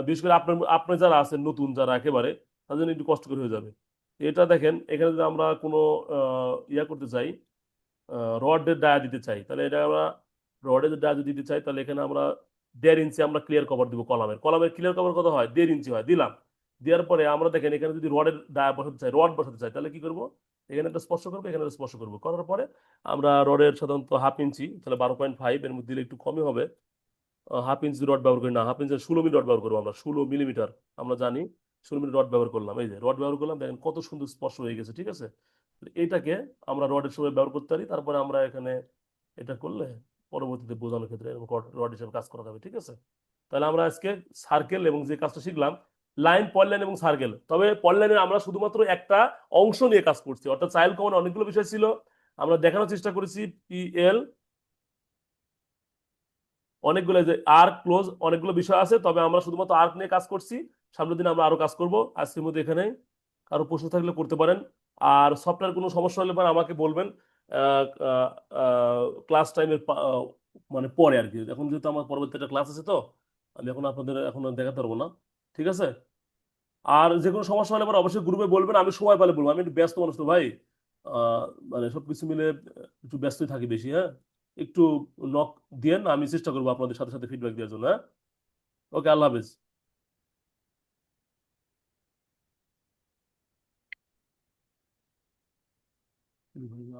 বিশেষ করে আপনার আপনি যারা আছেন নতুন, যারা একেবারে, তাদের জন্য একটু কষ্টকর হয়ে যাবে। এটা দেখেন এখানে যদি আমরা কোনো ইয়া করতে চাই, রডের ডায়া দিতে চাই, তাহলে এটা আমরা রডের ডায়া যদি দিতে চাই তাহলে এখানে আমরা 1.5 ইঞ্চি আমরা ক্লিয়ার কভার দিব। কলামের ক্লিয়ার কভার কত হয়, 1.5 ইঞ্চি হয়, দিলাম। দেওয়ার পরে আমরা দেখেন এখানে যদি রডের ডায়া বসাতে চাই, রড বসাতে চাই, তাহলে কি করব, এখানে একটা স্পর্শ করবো, এখানে একটা স্পর্শ করবো, করার পরে আমরা রডের সাধারণত 1/2 ইঞ্চি, তাহলে 12.5, এর মধ্যে দিলে একটু কমই হবে। 1/2 ইঞ্চি রড ব্যবহার করি না, 1/2 ইঞ্চি 16 মিলি রড ব্যবহার করবো আমরা, 16 মিলিমিটার আমরা জানি, 16 মিলি রড ব্যবহার করলাম। এই যে রড ব্যবহার করলাম, দেখেন কত সুন্দর স্পর্শ হয়ে গেছে, ঠিক আছে। তো এইটাকে আমরা রডের সময় ব্যবহার করতে পারি, তারপরে আমরা এখানে এটা করলে পরবর্তীতে বোঝানোর ক্ষেত্রে রড হিসেবে কাজ করা যাবে, ঠিক আছে। তাহলে আমরা আজকে সার্কেল এবং যে কাজটা শিখলাম, লাইন, পয়েন্ট লাইন এবং সার্কেল। তবে পয়েন্ট লাইনের আমরা শুধুমাত্র একটা অংশ নিয়ে কাজ করছি, অর্থাৎ চাইল্ড কমন অনেকগুলো বিষয় ছিল, আমরা দেখানোর চেষ্টা করেছি পিএল অনেকগুলো, যে আর্ক ক্লোজ অনেকগুলো বিষয় আছে, তবে আমরা শুধুমাত্র আর্ক নিয়ে কাজ করছি। সামনের দিন আমরা আরো কাজ করব। আজকের মধ্যে এখানে কারো প্রশ্ন থাকলে করতে পারেন। আর সফটওয়্যার কোনো সমস্যা হলে পরে আমাকে বলবেন ক্লাস টাইমের মানে পরে আর কি। এখন যেহেতু আমার পরবর্তী একটা ক্লাস আছে, তো আমি এখন আপনাদের এখন আর দেখাতে পারবো না, ঠিক আছে। আর যে কোনো সমস্যা হলে পরে অবশ্যই গ্রুপে বলবেন, আমি সময় পেলে বলবো। আমি একটু ব্যস্ত মানুষ তো ভাই, মানে সবকিছু মিলে একটু ব্যস্তই থাকি বেশি, হ্যাঁ। একটু নক দিয়েন, আমি চেষ্টা করবো আপনাদের সাথে সাথে ফিডব্যাক দেওয়ার জন্য, হ্যাঁ। ওকে, আল্লাহ হাফেজ।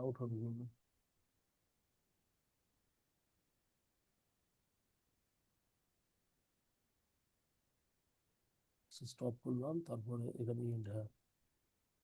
আউট হবে স্টপ করলাম, তারপরে এখানে end, হ্যাঁ।